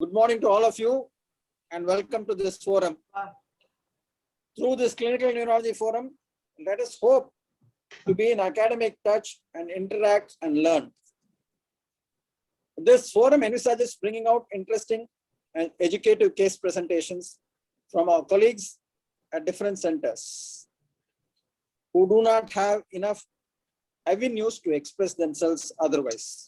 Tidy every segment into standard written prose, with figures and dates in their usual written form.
Good morning to all of you and welcome to this forum. Through this clinical neurology forum, let us hope to be in academic touch and interact and learn. This forum envisages bringing out interesting and educative case presentations from our colleagues at different centers who do not have enough avenues to express themselves otherwise.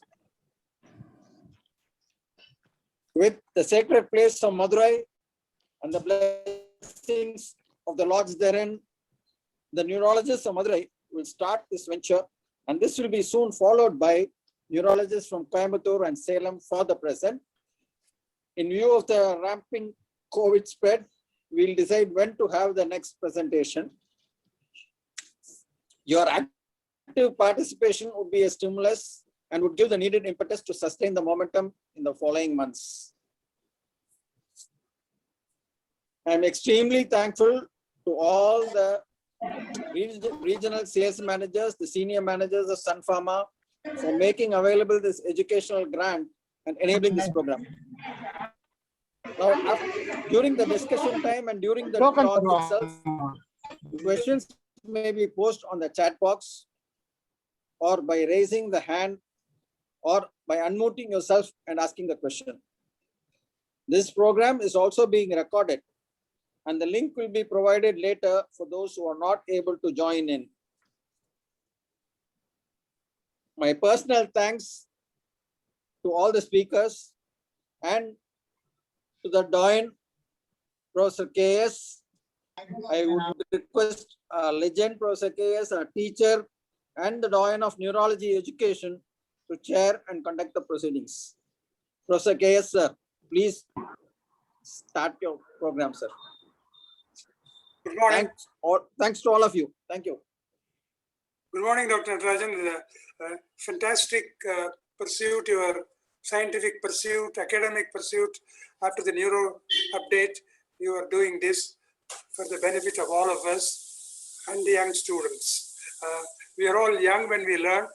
With the sacred place of Madurai and the blessings of the Lords therein, the neurologists of Madurai will start this venture, and this will be soon followed by neurologists from Coimbatore and Salem for the present. In view of the ramping COVID spread, we'll decide when to have the next presentation. Your active participation would be a stimulus and would give the needed impetus to sustain the momentum in the following months. I'm extremely thankful to all the regional sales managers, the senior managers of Sun Pharma for making available this educational grant and enabling this program. Now, during the discussion time and during the talk itself, questions may be posted on the chat box or by raising the hand or by unmuting yourself and asking the question. This program is also being recorded and the link will be provided later for those who are not able to join in. My personal thanks to all the speakers and to the Doyen, Professor KS. I would request legend Professor KS, a teacher and the Doyen of Neurology Education to chair and conduct the proceedings. Professor KS, sir, please start your program, sir. Good morning. Thanks to all of you. Thank you. Good morning, Dr. Natarajan. Fantastic pursuit, your scientific pursuit, academic pursuit. After the neuro update, you are doing this for the benefit of all of us and the young students. We are all young when we learn,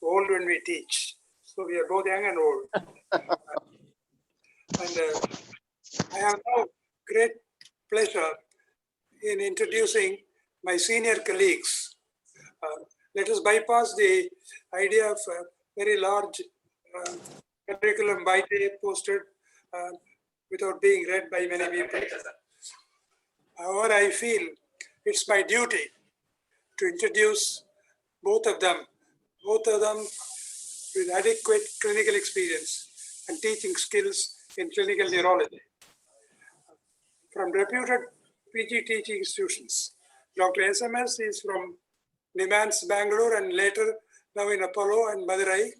old when we teach. So we are both young and old. And I have now great pleasure in introducing my senior colleagues. Let us bypass the idea of a very large curriculum vitae posted without being read by many people. However, I feel it's my duty to introduce both of them with adequate clinical experience and teaching skills in clinical neurology. From reputed PG teaching institutions, Dr. SMS is from NIMANS Bangalore and later now in Apollo and Madurai,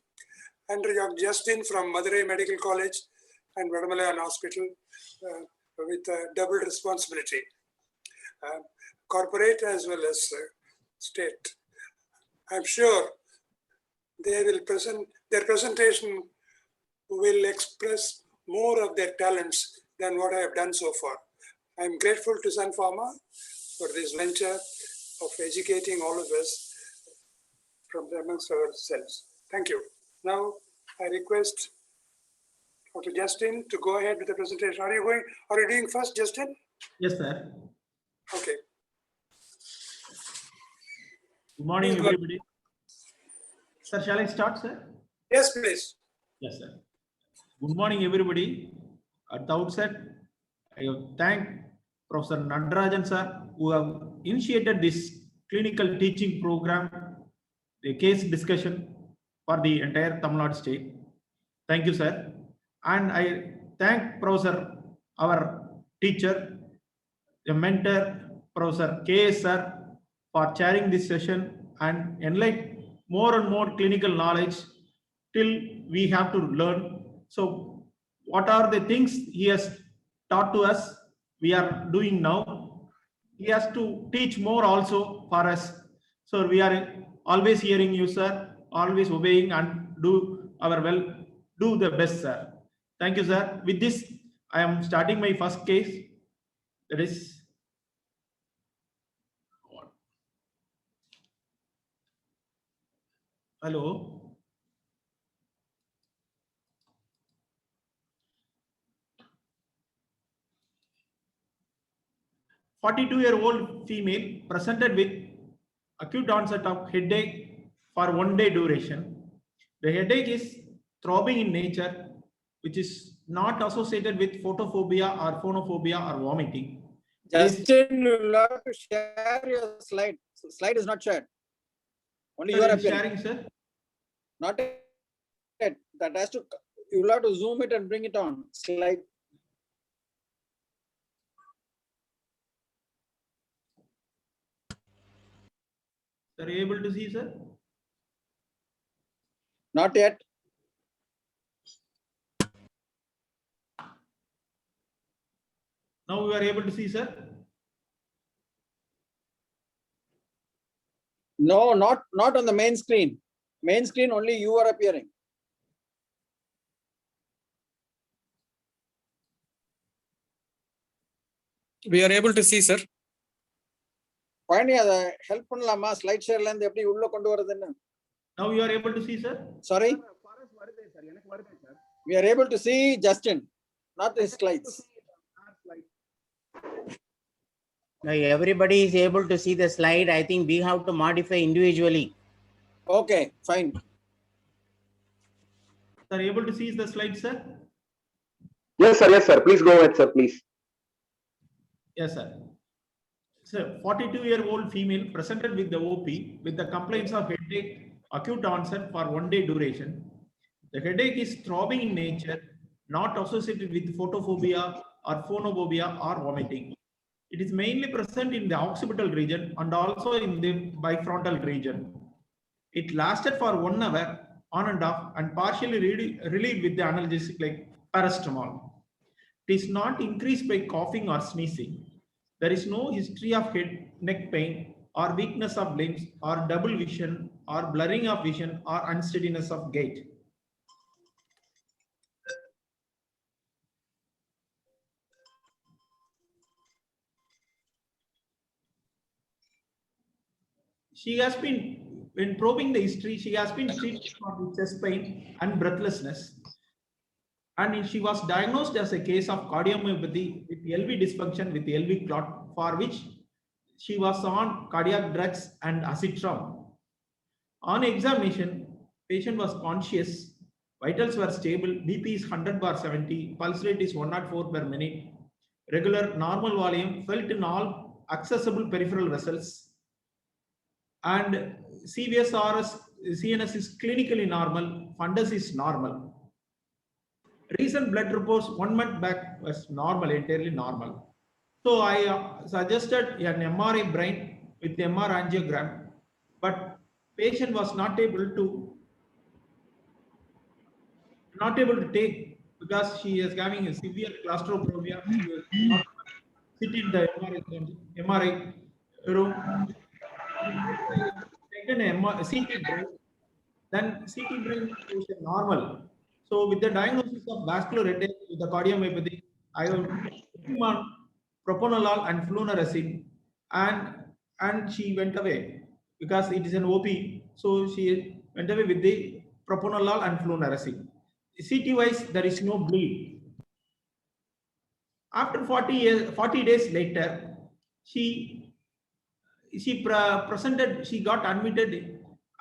and Dr. Justin from Madurai Medical College and Vadamalayan Hospital with double responsibility, corporate as well as state. I'm sure they will their presentation will express more of their talents than what I have done so far. I'm grateful to Sun Pharma for this venture of educating all of us from amongst ourselves. Thank you. Now I request Dr. Justin to go ahead with the presentation. Are you doing first, Justin? Yes, sir. Okay. Good morning, everybody. Sir, shall I start, sir? Yes, please. Yes, sir. Good morning, everybody. At the outset, I thank Professor Natarajan, sir, who have initiated this clinical teaching program, the case discussion for the entire Tamil Nadu state. Thank you, sir. And I thank Professor, our teacher, the mentor, Professor KS, sir, for chairing this session and enlighten more and more clinical knowledge till we have to learn. So what are the things he has taught to us, we are doing now. He has to teach more also for us. So we are always hearing you, sir, always obeying and do the best, sir. Thank you, sir. With this, I am starting my first case. That is hello. 42-year-old female presented with acute onset of headache for 1 day duration. The headache is throbbing in nature, which is not associated with photophobia or phonophobia or vomiting. Justin, you have to share your slide. Slide is not shared. Only you are appearing. Sharing, sir. Not yet. That has to, you will have to zoom it and bring it on. Slide. Are you able to see, sir? Not yet. Now we are able to see, sir. No, not on the main screen. Main screen only you are appearing. We are able to see, sir. Finally, help பண்ணலாமா slide share ல இருந்து எப்படி உள்ள கொண்டு வரதுன்னு. Now you are able to see, sir. Sorry. We are able to see Justin, not his slides. Now everybody is able to see the slide. I think we have to modify individually. Okay, fine. Are you able to see the slide, sir? Yes, sir. Yes, sir. Please go ahead, sir. Please. Yes, sir. So, 42-year-old female presented with the OP with the complaints of headache, acute onset for 1 day duration. The headache is throbbing in nature, not associated with photophobia or phonophobia or vomiting. It is mainly present in the occipital region and also in the bifrontal region. It lasted for 1 hour on and off and partially relieved with the analgesic like paracetamol. It is not increased by coughing or sneezing. There is no history of head, neck pain or weakness of limbs or double vision or blurring of vision or unsteadiness of gait. She has been, when probing the history, she has been treated for chest pain and breathlessness. And she was diagnosed as a case of cardiomyopathy with LV dysfunction with LV clot, for which she was on cardiac drugs and acetram. On examination, patient was conscious, vitals were stable, BP is 100/70, pulse rate is 104 per minute, regular normal volume felt in all accessible peripheral vessels, and CNS is clinically normal, fundus is normal. Recent blood reports 1 month back was normal, entirely normal. So I suggested an MRI brain with MR angiogram, but patient was not able to take because she is having a severe claustrophobia. She was not sit in the MRI room. Taken a CT brain, then CT brain is normal. So with the diagnosis of vascular headache with the cardiomyopathy, I will put him on propranolol and flunarizine, and she went away because it is an OP. So she went away with the propranolol and flunarizine. CT wise, there is no bleed. After 40 days later, she got admitted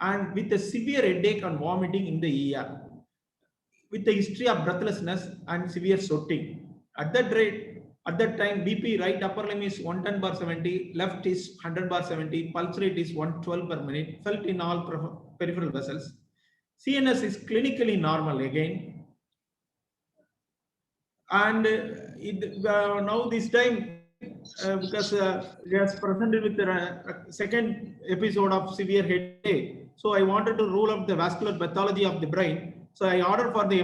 and with a severe headache and vomiting in the ER, with the history of breathlessness and severe sweating. At that time, BP right upper limb is 110/70, left is 100/70, pulse rate is 112 per minute, felt in all peripheral vessels. CNS is clinically normal again. And now this time, because he has presented with the second episode of severe headache, so I wanted to rule out the vascular pathology of the brain. So I ordered for the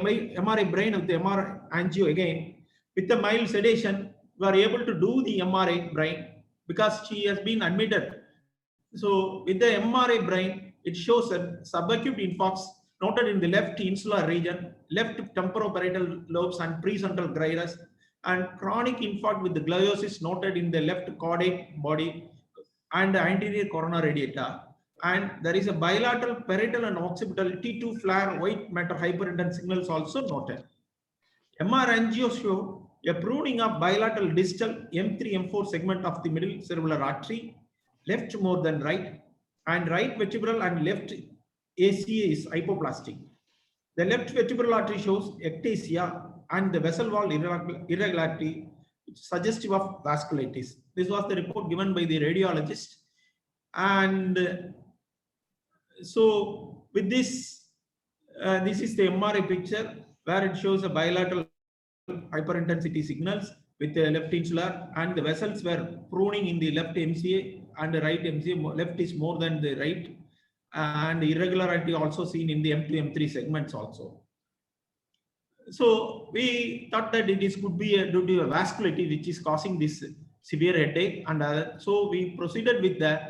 MRI brain of the MR angio again. With the mild sedation, we are able to do the MRI brain because she has been admitted. So with the MRI brain, it shows a subacute infarct noted in the left insular region, left temporoparietal lobes and precentral gyrus, and chronic infarct with the gliosis noted in the left caudate body and anterior corona radiata. And there is a bilateral parietal and occipital T2 flare white matter hyperintense signals also noted. MR angio show a pruning of bilateral distal M3-M4 segment of the middle cerebellar artery, left more than right, and right vertebral and left ACA is hypoplastic. The left vertebral artery shows ectasia and the vessel wall irregularity, suggestive of vasculitis. This was the report given by the radiologist. And so with this, this is the MRI picture where it shows a bilateral hyperintensity signals with the left insular, and the vessels were pruning in the left MCA and the right MCA. Left is more than the right, and irregularity also seen in the M2, M3 segments also. So we thought that it could be due to a vascularity which is causing this severe headache, and so we proceeded with the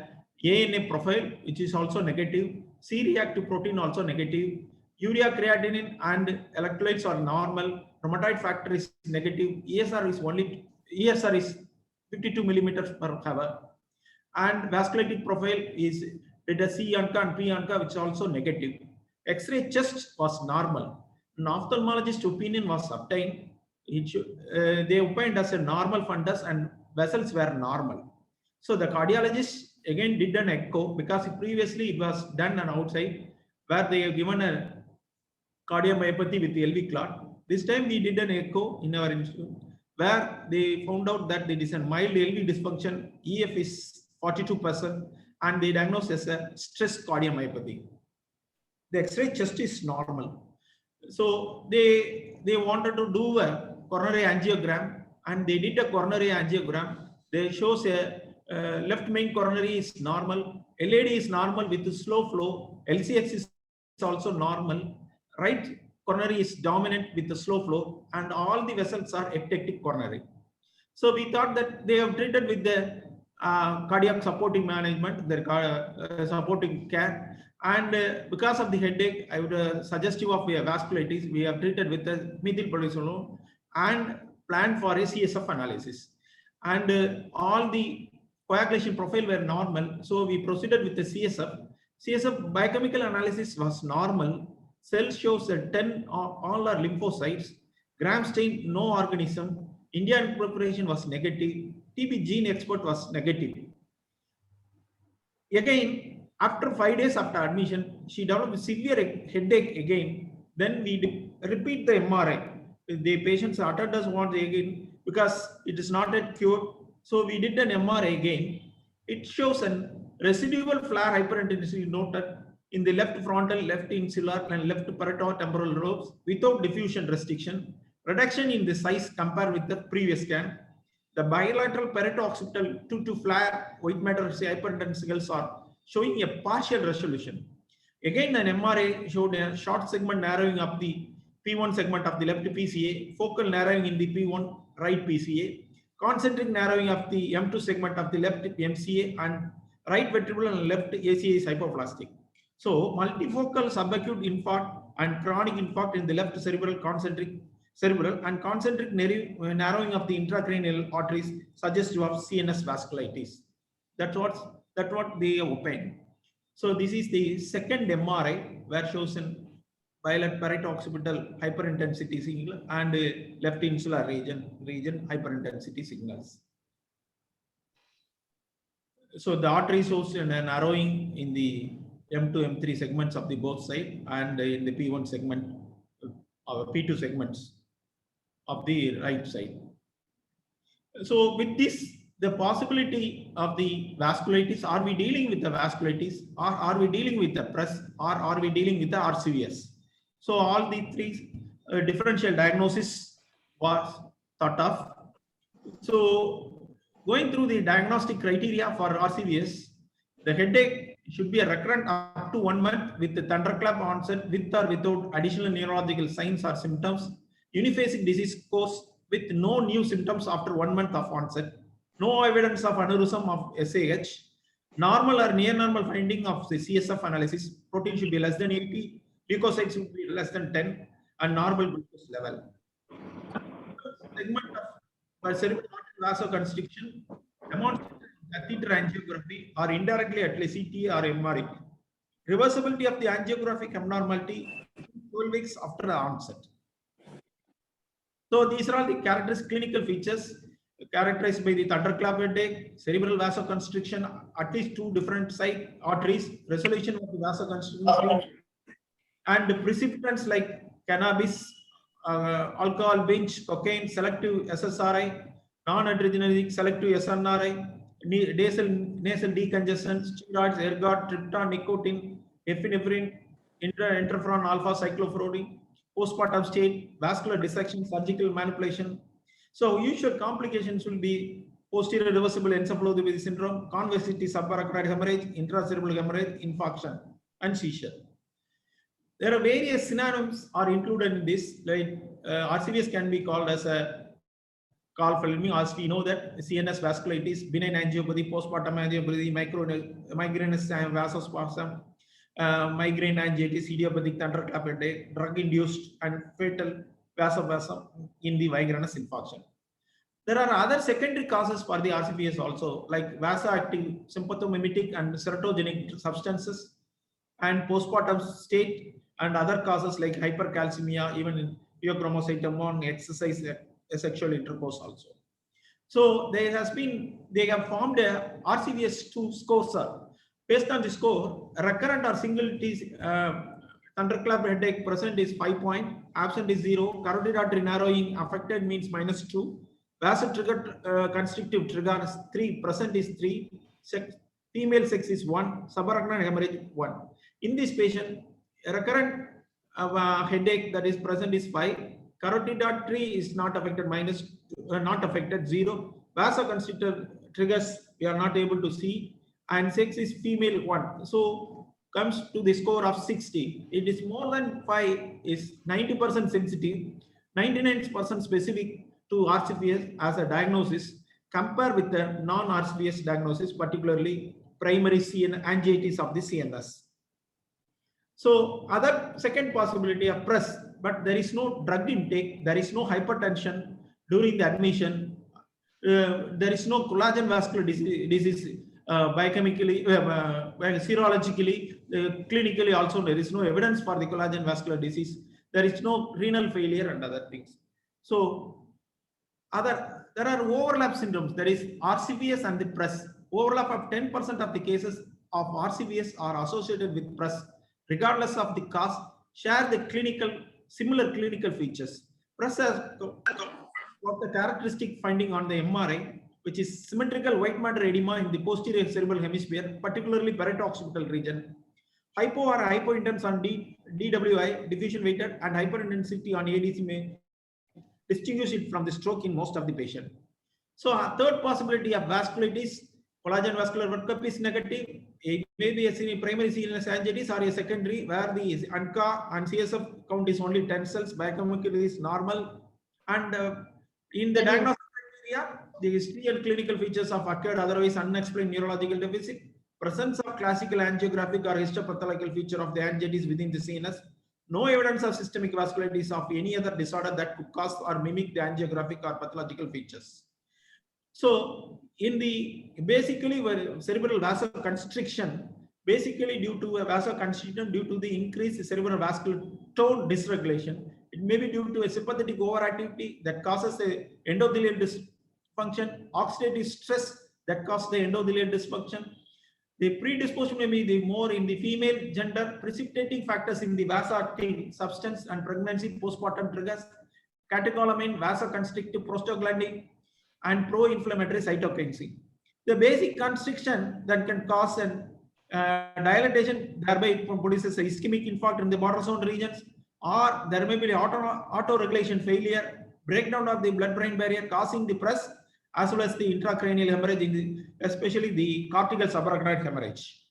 ANA profile, which is also negative. C-reactive protein also negative. Urea creatinine and electrolytes are normal. Rheumatoid factor is negative. ESR is 52 millimeters per hour. And vasculitic profile is did a C-ANCA and P-ANCA, which is also negative. X-ray chest was normal. An ophthalmologist opinion was obtained. They opined as a normal fundus and vessels were normal. So the cardiologist again did an echo, because previously it was done on outside where they have given a cardiomyopathy with LV clot. This time we did an echo in our institute where they found out that it is a mild LV dysfunction. EF is 42%, and they diagnosed as a stress cardiomyopathy. The X-ray chest is normal. So they wanted to do a coronary angiogram, and they did a coronary angiogram. They shows a left main coronary is normal, LAD is normal with slow flow, LCX is also normal, right coronary is dominant with the slow flow, and all the vessels are ectatic coronary. So we thought that they have treated with the cardiac supporting management, their supporting care, and because of the headache, I would suggestive of vasculitis, we have treated with the methylprednisolone and planned for a CSF analysis, and all the coagulation profile were normal. So we proceeded with the CSF. CSF biochemical analysis was normal. Cells shows 10 all are lymphocytes. Gram stain, no organism. Indian preparation was negative. TB gene export was negative. Again, after 5 days after admission, she developed severe headache again. Then we repeat the MRI. The patient's heart does want again because it is not yet cured. So we did an MRI again. It shows a residual flare hyperintensity noted in the left frontal, left insular, and left parieto-temporal lobes without diffusion restriction. Reduction in the size compared with the previous scan. The bilateral parieto-occipital 2-2 flare white matter hyperintensicals are showing a partial resolution. Again, an MRI showed a short segment narrowing of the P1 segment of the left PCA, focal narrowing in the P1 right PCA, concentric narrowing of the M2 segment of the left MCA, and right vertebral and left ACA is hypoplastic. So multifocal subacute infarct and chronic infarct in the left cerebral and concentric narrowing of the intracranial arteries suggestive of CNS vasculitis. That's what they opined. So this is the second MRI where shows in bilateral parieto-occipital hyperintensity signal and left insular region hyperintensity signals. So the artery shows a narrowing in the M2, M3 segments of the both side, and in the P1 segment, P2 segments of the right side. So with this, the possibility of the vasculitis, are we dealing with the vasculitis, or are we dealing with the press, or are we dealing with the RCVS? So all the three differential diagnosis was thought of. So going through the diagnostic criteria for RCVS, the headache should be a recurrent up to 1 month with the thunderclap onset with or without additional neurological signs or symptoms. Uniphasic disease course with no new symptoms after 1 month of onset. No evidence of aneurysm of SAH. Normal or near normal finding of the CSF analysis. Protein should be less than 80. Leukocytes should be less than 10, and normal glucose level. Segment of cerebral vasoconstriction demonstrated catheter angiography or indirectly at least CT or MRI. Reversibility of the angiographic abnormality 12 weeks after the onset. So these are all the characteristic clinical features characterized by the thunderclap headache, cerebral vasoconstriction, at least 2 different side arteries, resolution of the vasoconstriction, and precipitants like cannabis, alcohol, binge, cocaine, selective SSRI, non-adrenergic selective SNRI, nasal decongestion, steroids, ergot, triptan, nicotine, epinephrine, interferon alpha, cyclophosphamide, postpartum state, vascular dissection, surgical manipulation. So usual complications will be posterior reversible encephalopathy syndrome, convexity subarachnoid hemorrhage, intracerebral hemorrhage, infarction, and seizure. There are various synonyms are included in this. Like RCVS can be called as a call for me, as we know that CNS vasculitis, benign angiopathy, postpartum angiopathy, migrainous vasospasm, migraine angiitis, idiopathic thunderclap headache, drug-induced and fatal vasospasm in the migrainous infarction. There are other secondary causes for the RCVS also, like vasoactive, sympathomimetic, and serotogenic substances, and postpartum state, and other causes like hypercalcemia, even in pheochromocytoma, exercise, sexual intercourse also. So they have formed a RCVS2 score. Based on the score, recurrent or single thunderclap headache present is 5 point, absent is 0, carotid artery narrowing affected means -2, vasotrigger constrictive trigger is 3, present is 3, female sex is 1, subarachnoid hemorrhage 1. In this patient, recurrent headache that is present is 5, carotid artery is not affected, not affected 0, vasoconstrictor triggers we are not able to see, and sex is female 1. So comes to the score of 60. It is more than 5 is 90% sensitive, 99% specific to RCVS as a diagnosis, compare with the non-RCVS diagnosis, particularly primary angiitis of the CNS. So other second possibility of PRES, but there is no drug intake, there is no hypertension during the admission, there is no collagen vascular disease biochemically, serologically, clinically also there is no evidence for the collagen vascular disease. There is no renal failure and other things. So there are overlap syndromes. There is RCVS and the PRES. Overlap of 10% of the cases of RCVS are associated with PRES, regardless of the cause, share the similar clinical features. PRES has got the characteristic finding on the MRI, which is symmetrical white matter edema in the posterior cerebral hemisphere, particularly parieto-occipital region. Hypo or hypointense on DWI, diffusion weighted, and hyperintensity on ADC may distinguish it from the stroke in most of the patient. So a third possibility of vasculitis, collagen vascular workup is negative. It may be a primary CNS angiitis or a secondary where the ANCA and CSF count is only 10 cells, biochemically is normal. And in the diagnostic criteria, the history and clinical features of occurred otherwise unexplained neurological deficit, presence of classical angiographic or histopathological feature of the angiitis within the CNS, no evidence of systemic vasculitis of any other disorder that could cause or mimic the angiographic or pathological features. So in the basically cerebral vasoconstriction, basically due to a vasoconstriction due to the increased cerebral vascular tone dysregulation, it may be due to a sympathetic overactivity that causes a endothelial dysfunction, oxidative stress that causes the endothelial dysfunction. The predisposition may be the more in the female gender, precipitating factors in the vasoactive substance and pregnancy, postpartum triggers, catecholamine, vasoconstrictive prostaglandin, and pro-inflammatory cytokines. The basic constriction that can cause an dilatation, thereby it produces a ischemic infarct in the border zone regions, or there may be auto-regulation failure, breakdown of the blood-brain barrier causing the PRES, as well as the intracranial hemorrhage, especially the cortical subarachnoid hemorrhage.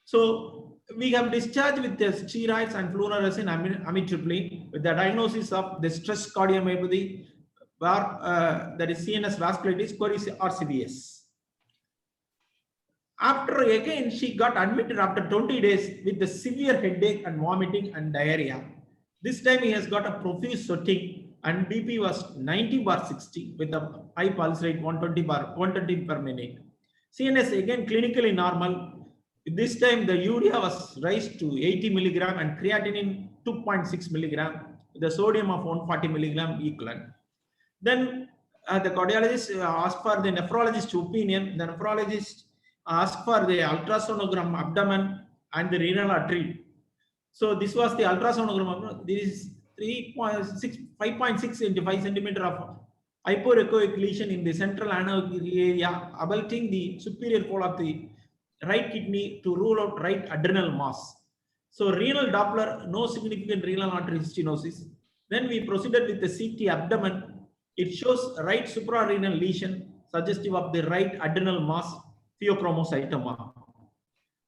So we have discharged with the steroids and flunarizine amitriptyline with the diagnosis of the stress cardiomyopathy, where that is CNS vasculitis, queries RCVS. After again, she got admitted after 20 days with the severe headache and vomiting and diarrhea. This time he has got a profuse sweating and BP was 90/60 with a high pulse rate 120 per minute. CNS again clinically normal. This time the urea was raised to 80 milligram and creatinine 2.6 milligram. the sodium of 140 milligram equivalent. Then the cardiologist asked for the nephrologist opinion. The nephrologist asked for the ultrasonogram abdomen and the renal artery. So this was the ultrasonogram. This is 5.6 into 5 centimeter of hypoechoic lesion in the central aneurysm area, abutting the superior pole of the right kidney to rule out right adrenal mass. So renal Doppler, no significant renal artery stenosis. Then we proceeded with the CT abdomen. It shows right suprarenal lesion suggestive of the right adrenal mass, pheochromocytoma.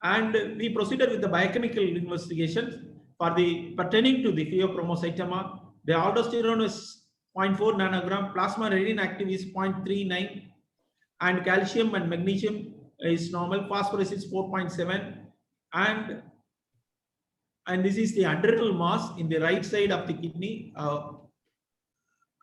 And we proceeded with the biochemical investigations for the pertaining to the pheochromocytoma. The aldosterone is 0.4 nanogram, plasma renin active is 0.39, and calcium and magnesium is normal, phosphorus is 4.7, and this is the adrenal mass in the right side of the kidney.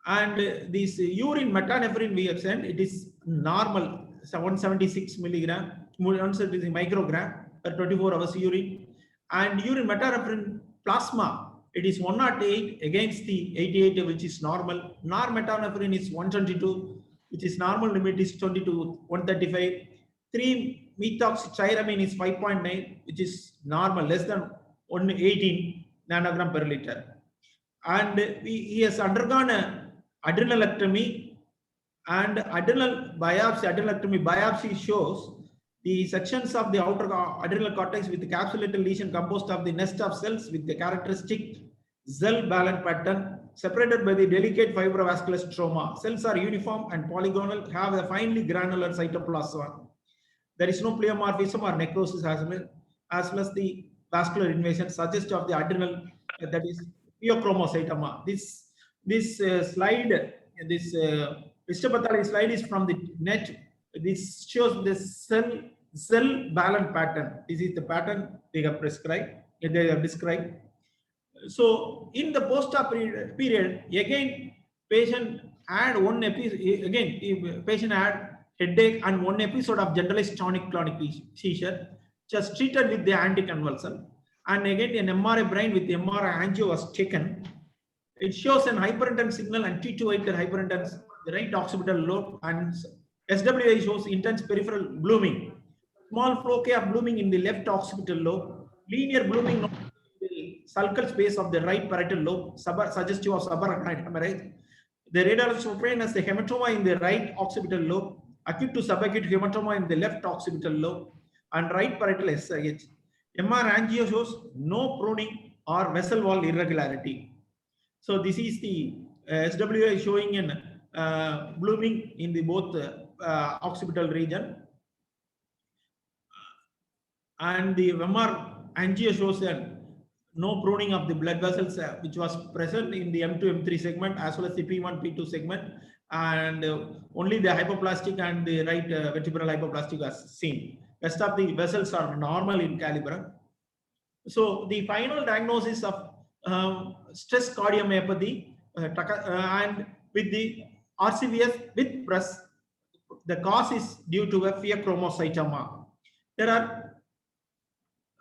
And this urine metanephrine we have sent, it is normal, 176 milligram, 176 microgram per 24 hours urine. And urine metanephrine plasma, it is 108 against the 88, which is normal. Normetanephrine is 122, which is normal limit is 20 to 135. 3-methoxytyramine is 5.9, which is normal, less than 118 nanogram per liter. And he has undergone a adrenalectomy, and adrenalectomy biopsy shows the sections of the outer adrenal cortex with the capsulated lesion composed of the nest of cells with the characteristic Zell-Ballen pattern separated by the delicate fibrovascular stroma. Cells are uniform and polygonal, have a finely granular cytoplasm. There is no pleomorphism or necrosis as well as the vascular invasion suggestive of the adrenal, that is pheochromocytoma. This slide, this histopathology slide is from the net. This shows the Zell-Ballen pattern. This is the pattern they have prescribed. They have described. So in the post-op period, again patient had one episode. Again, patient had headache and one episode of generalized tonic-clonic seizure, just treated with the anticonvulsant. And again, an MRI brain with MRI angio was taken. It shows an hyperintense signal and T2-weighted hyperintense, the right occipital lobe, and SWI shows intense peripheral blooming. Small flocci of blooming in the left occipital lobe, linear blooming in the sulcal space of the right parietal lobe, suggestive of subarachnoid hemorrhage. The radiologist obtained as the hematoma in the right occipital lobe, acute to subacute hematoma in the left occipital lobe, and right parietal SIH. MR angio shows no pruning or vessel wall irregularity. So this is the SWI showing an blooming in the both occipital region, and the MR angio shows no pruning of the blood vessels which was present in the M2, M3 segment as well as the P1, P2 segment, and only the hypoplastic and the right vertebral hypoplastic was seen. Rest of the vessels are normal in caliber. So the final diagnosis of stress cardiomyopathy and with the RCVS with PRES, the cause is due to a pheochromocytoma. There are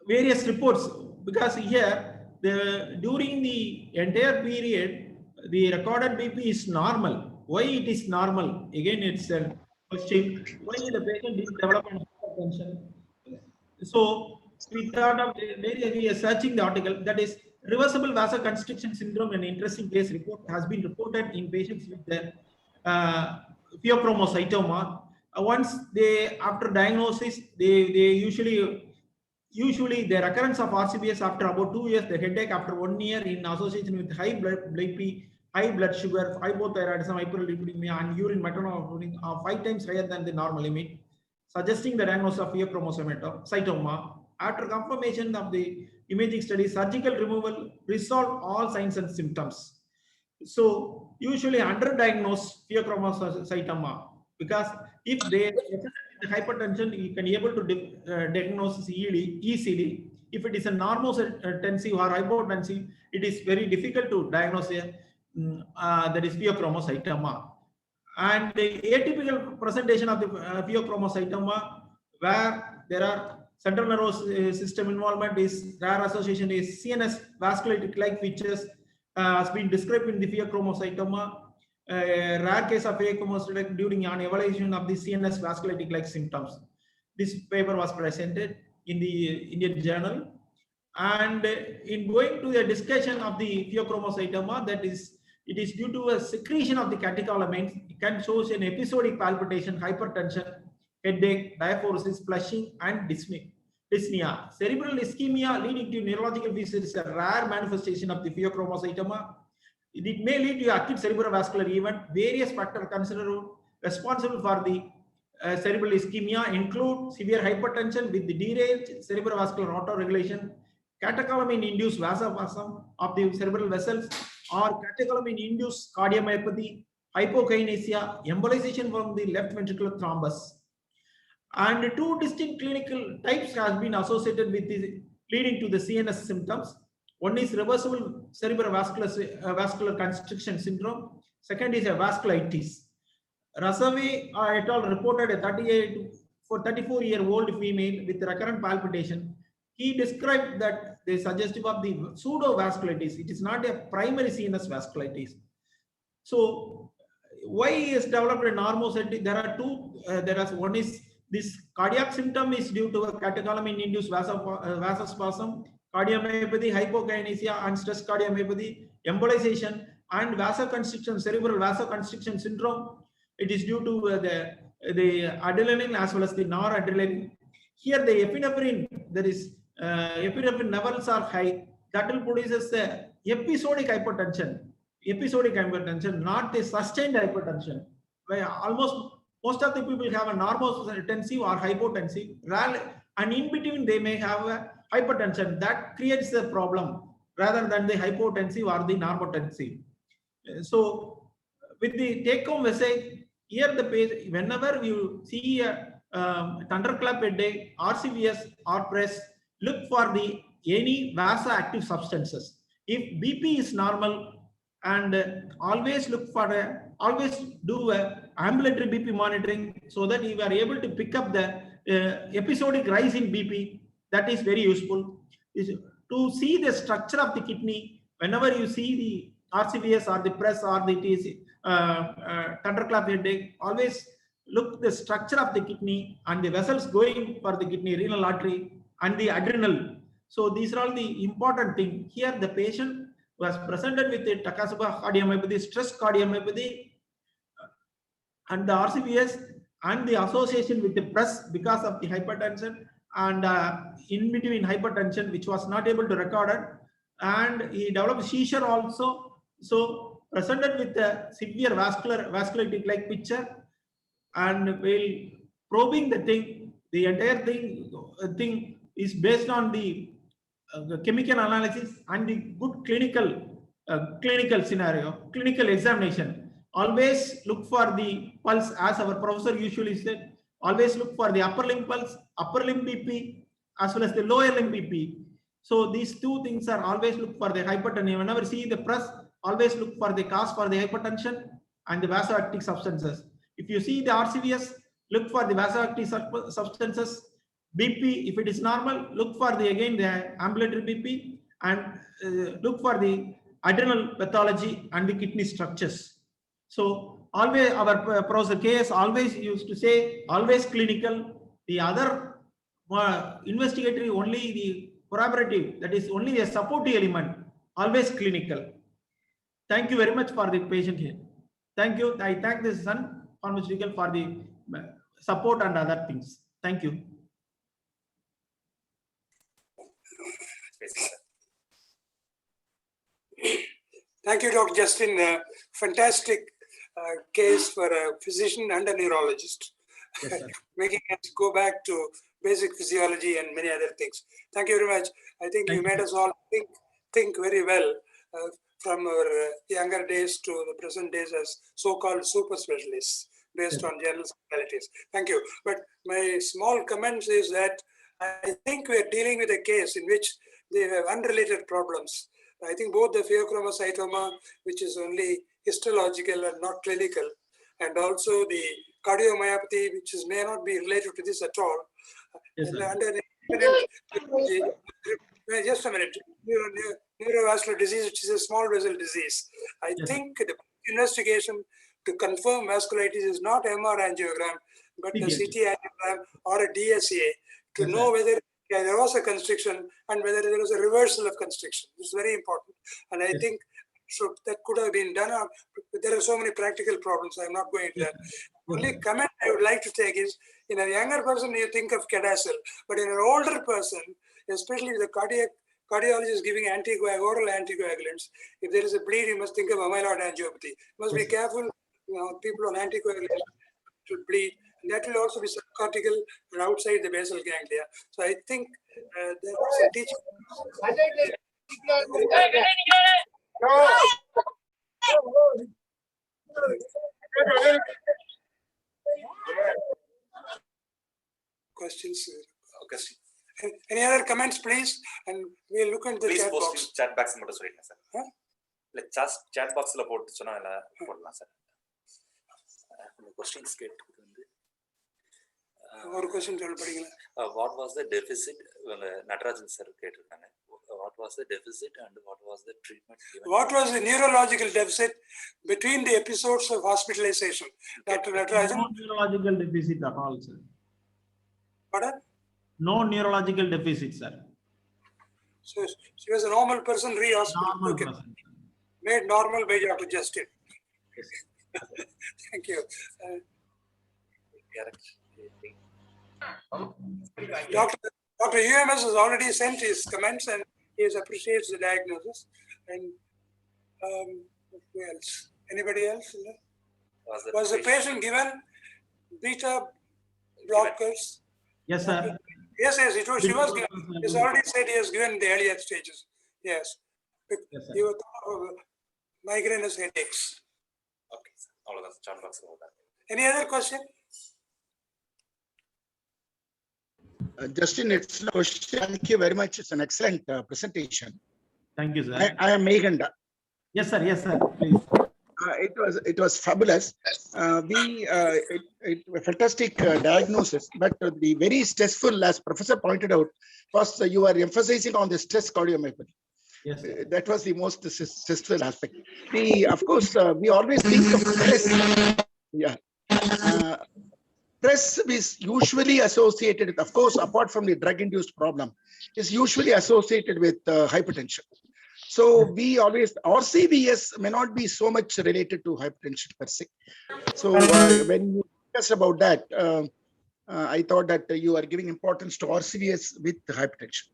various reports because here during the entire period the recorded BP is normal. Why it is normal? Again, it's a question. Why the patient didn't develop hypertension? So we thought of we are searching the article, that is reversible vasoconstriction syndrome. An interesting case report has been reported in patients with the pheochromocytoma. Once they, after diagnosis, they usually the recurrence of RCBS after about 2 years, the headache after 1 year in association with high blood BP, high blood sugar, hypothyroidism, hyperlipidemia, and urine metanophrine are 5 times higher than the normal limit, suggesting the diagnosis of pheochromocytoma. After confirmation of the imaging study, surgical removal resolved all signs and symptoms. So usually underdiagnosed pheochromocytoma, because if they hypertension, you can be able to diagnose easily. If it is a normotensive or hypotensive, it is very difficult to diagnose that is pheochromocytoma. And the atypical presentation of the pheochromocytoma, where there are central nervous system involvement, is rare association is CNS vasculitic-like features has been described in the pheochromocytoma, rare case of pheochromocytoma during an evaluation of the CNS vasculitic-like symptoms. This paper was presented in the Indian Journal. And in going to the discussion of the pheochromocytoma, that is, it is due to a secretion of the catecholamines. It can show an episodic palpitation, hypertension, headache, diaphoresis, flushing, and dyspnea. Cerebral ischemia leading to neurological disease is a rare manifestation of the pheochromocytoma. It may lead to acute cerebrovascular event. Various factors considered responsible for the cerebral ischemia include severe hypertension with the derailed cerebrovascular autoregulation, catecholamine-induced vasospasm of the cerebral vessels, or catecholamine-induced cardiomyopathy, hypokinesia, embolization from the left ventricular thrombus. And two distinct clinical types have been associated with the leading to the CNS symptoms. One is reversible cerebrovascular constriction syndrome. Second is a vasculitis. Rasave et al. Reported a 34-year-old female with recurrent palpitation. He described that they suggestive of the pseudo-vasculitis. It is not a primary CNS vasculitis. So, why is developed a normocytic? There are two. One is this cardiac symptom is due to a catecholamine-induced vasospasm, cardiomyopathy, hypokinesia, and stress cardiomyopathy, embolization, and vasoconstriction, cerebral vasoconstriction syndrome. It is due to the adrenaline as well as the noradrenaline. Here, the epinephrine, there is epinephrine levels are high. That will produce episodic hypertension. Not a sustained hypertension. Where almost most of the people have a normotensive or hypotensive, and in between they may have a hypertension. That creates a problem rather than the hypotensive or the normotensive. So, with the take-home message, here the page, whenever you see a thunderclap headache, RCVS or press, look for the any vasoactive substances. If BP is normal, and always look for always do a ambulatory BP monitoring so that you are able to pick up the episodic rise in BP. That is very useful. Is to see the structure of the kidney. Whenever you see the RCVS or the press or the TC, thunderclap headache, always look the structure of the kidney and the vessels going for the kidney, renal artery, and the adrenal. So these are all the important things. Here the patient was presented with the Takashima cardiomyopathy, stress cardiomyopathy, and the RCVS, and the association with the press because of the hypertension, and in between hypertension, which was not able to record it, and he developed seizure also. So presented with a severe vasculitic-like picture, and while probing the entire thing is based on the chemical analysis and the good clinical scenario, clinical examination. Always look for the pulse, as our professor usually said. Always look for the upper limb pulse, upper limb BP, as well as the lower limb BP. So these two things are always look for the hypertension. Whenever you see the press, always look for the cause for the hypertension and the vasoactive substances. If you see the RCVS, look for the vasoactive substances. BP, if it is normal, look for the ambulatory BP, and look for the adrenal pathology and the kidney structures. So always our Professor KS always used to say, always clinical. The other investigatory, only the corroborative, that is only a supportive element, always clinical. Thank you very much for the patient here. Thank you. I thank the Sun Pharmaceutical for the support and other things. Thank you. Thank you, Dr. Justin. Fantastic case for a physician and a neurologist, Yes, making us go back to basic physiology and many other things. Thank you very much. I think you made us all think very well from our younger days to the present days as so-called super specialists based on general specialties. Thank you. But my small comment is that I think we are dealing with a case in which they have unrelated problems. I think both the pheochromocytoma, which is only histological and not clinical, and also the cardiomyopathy, which may not be related to this at all. Yes, just a minute. neurovascular disease, which is a small vessel disease. I Yes. think the investigation to confirm vasculitis is not MR angiogram, but a Yes. CT angiogram or a DSA to Yes, know whether there was a constriction and whether there was a reversal of constriction. It's very important. And I Yes. think so that could have been done. There are so many practical problems. I'm not going to that. Only comment I would like to take is, in a younger person, you think of Cadacil, but in an older person, especially the cardiologist giving oral anticoagulants, if there is a bleed, you must think of amyloid angiopathy. You must be Yes. careful. People on anticoagulants should bleed. And that will also be subcortical and outside the basal ganglia. So I think there was a teaching. Questions? Okay. Any other comments, please? And we'll look into the Please chat post box. in chat box மட்டும் சொல்லிடுங்க sir. Huh? இல்ல chat boxல போட்டு சொன்னா போடலாம் sir. அந்த questions கேட்டது வந்து ஒரு கொஸ்டின் சொல்ல படிங்களா? what was the deficit Natarajan sir கேட்டிருக்காங்க. What was the deficit and what was the treatment given? What was the neurological deficit between the episodes of hospitalization? Dr. Natarajan? No neurological deficit at all, sir. Pardon? No neurological deficit, sir. So she was a normal person, Normal okay. person. Made normal by Dr. Justin. Yes. Thank you. Dr. UMS has already sent his comments and he appreciates the diagnosis. And who else? Anybody else? Was the patient given beta blockers? Yes, sir. Yes, she was given. He's already said he has given the earlier stages. Yes. Yes, sir. He was migrainous headaches. Okay, sir. அவ்வளவுதான் chat box ல போடுறேன். Any other question? Justin, it's a question. Thank you very much. It's an excellent presentation. Thank you, sir. I am Meghanda. Yes, sir. Yes, sir. Please. It was fabulous. It fantastic diagnosis, but the very stressful, as Professor pointed out, was you are emphasizing on the stress cardiomyopathy. Yes, sir. That was the most stressful aspect. Of course, we always think of stress. Yeah. Stress is usually associated with, of course, apart from the drug-induced problem, is usually associated with hypertension. So we always, RCVS may not be so much related to hypertension per se. So when you discussed about that, I thought that you are giving importance to RCVS with hypertension.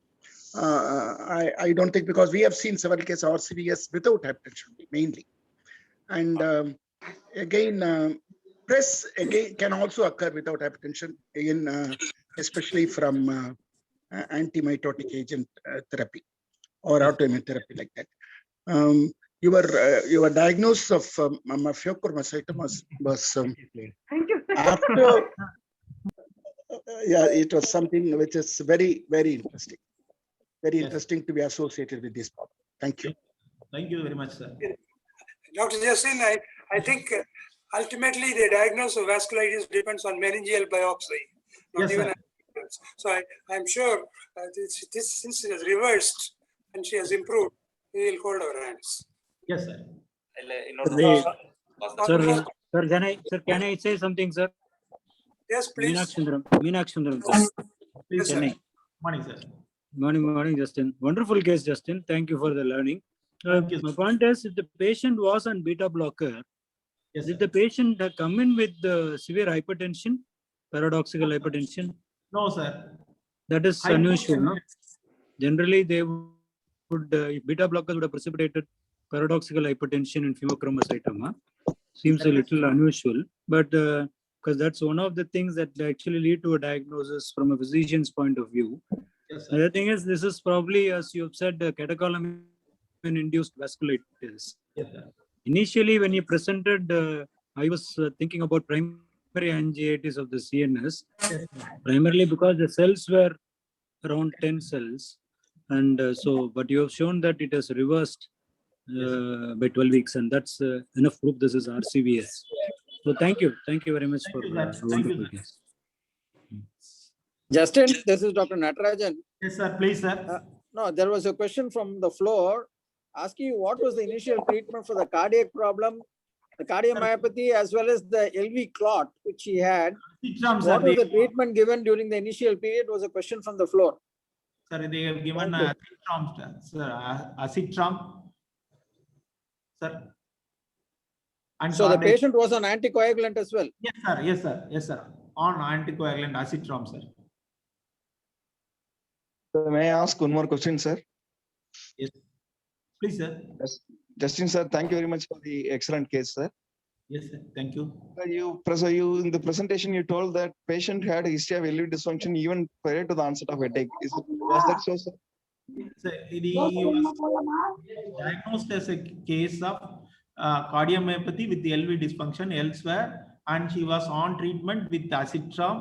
I don't think, because we have seen several cases of RCVS without hypertension mainly. And again, stress again can also occur without hypertension, in especially from anti-mitotic agent therapy or autoimmune therapy like that. Your diagnosis of phacochromocytoma was after. Yeah, it was something which is very, very interesting. Very interesting to be associated with this problem. Thank you. Thank you very much, sir. Dr. Justin, I think ultimately the diagnosis of vasculitis depends on meningeal biopsy. Not Yes, even sir. so I'm sure this since it has reversed and she has improved, we will hold our hands. Yes, sir. இல்ல இன்னொரு Wait. was the- Sir, can I say something, sir? Yes, please. Meenakshi Sundaram, sir. Please, Yes, sir. sir. Morning, sir. Morning, Justin. Wonderful case, Justin. Thank you for the learning. Thank you, My sir. point is, if the patient was on beta blocker, Yes, did sir. the patient come in with severe hypertension, paradoxical hypertension? No, sir. That is unusual, no? Generally, they would, beta blockers would have precipitated paradoxical hypertension in pheochromocytoma. Seems a little unusual, but because that's one of the things that actually lead to a diagnosis from a physician's point of view. Yes, sir. The other thing is, this is probably, as you have said, catecholamine-induced vasculitis. Yes, sir. Initially, when you presented, I was thinking about primary angiitis of the CNS, Yes, sir. primarily because the cells were around 10 cells. And but you have shown that it has reversed by 12 weeks, and that's enough proof this is RCVS. So thank you very much Thank for you, sir. a Thank you, wonderful sir. case. Justin, this is Dr. Natarajan. Yes, sir. Please, sir. No, there was a question from the floor. asking you what was the initial treatment for the cardiac problem, the cardiomyopathy, as well as the LV clot, which he had. Acetram, sir, What was they, the treatment given during the initial period was a question from the floor. sir, they have given Thank acetram, sir, acetram, sir. And So the cardiac- patient was on anticoagulant as well. Yes, sir. Yes, sir. Yes, sir. On anticoagulant acetram, sir. So may I ask one more question, sir? Yes. Please, sir. Justin, sir, thank you very much for the excellent case, sir. Yes, sir. Thank you. You in the presentation, you told that patient had a history of LV dysfunction even prior to the onset of headache. Was that so, sir? Sir, he was diagnosed as a case of cardiomyopathy with the LV dysfunction elsewhere, and he was on treatment with acetram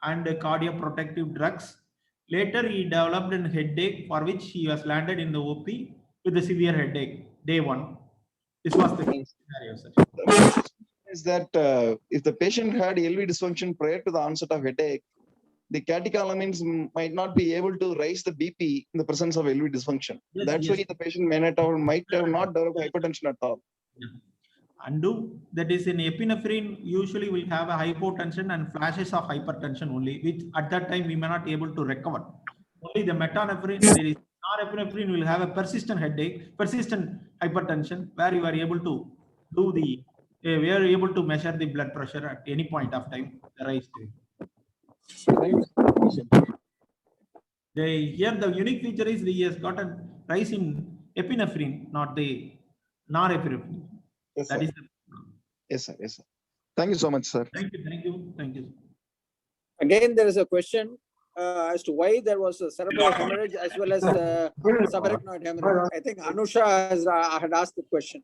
and cardioprotective drugs. Later, he developed a headache for which he was landed in the OP with a severe headache, day one. This was the scenario, sir. Is that if the patient had LV dysfunction prior to the onset of headache, the catecholamines might not be able to raise the BP in the presence of LV dysfunction. Yes, That's yes. why the patient might have not developed hypertension at all. Undo, that is in epinephrine usually will have a hypotension and flashes of hypertension only, which at that time we may not be able to recover. Only the metanephrine, there is norepinephrine will have a persistent headache, persistent hypertension, where you are able to do the, we are able to measure the blood pressure at any point of time. Here the unique feature is he has got a rise in epinephrine, not the norepinephrine. Yes, That sir. is the, Yes, sir. Yes, sir. Thank you so much, sir. thank you, thank you, thank you. Again, there is a question as to why there was a cerebral hemorrhage as well as subarachnoid hemorrhage. I think Anusha had asked the question.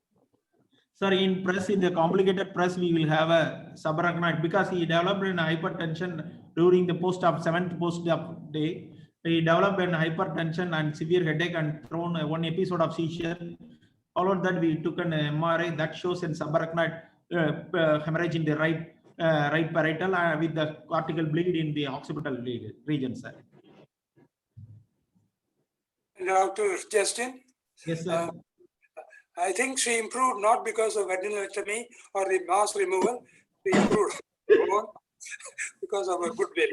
Sir, in press, in the complicated press, we will have a subarachnoid because he developed an hypertension during the seventh post-op day. He developed an hypertension and severe headache and thrown one episode of seizure. Followed that, we took an MRI that shows an subarachnoid hemorrhage in the right parietal with the cortical bleed in the occipital region, sir. Dr. Justin, Yes, sir. I think she improved not because of adrenalectomy or the mass removal. She improved because of her goodwill.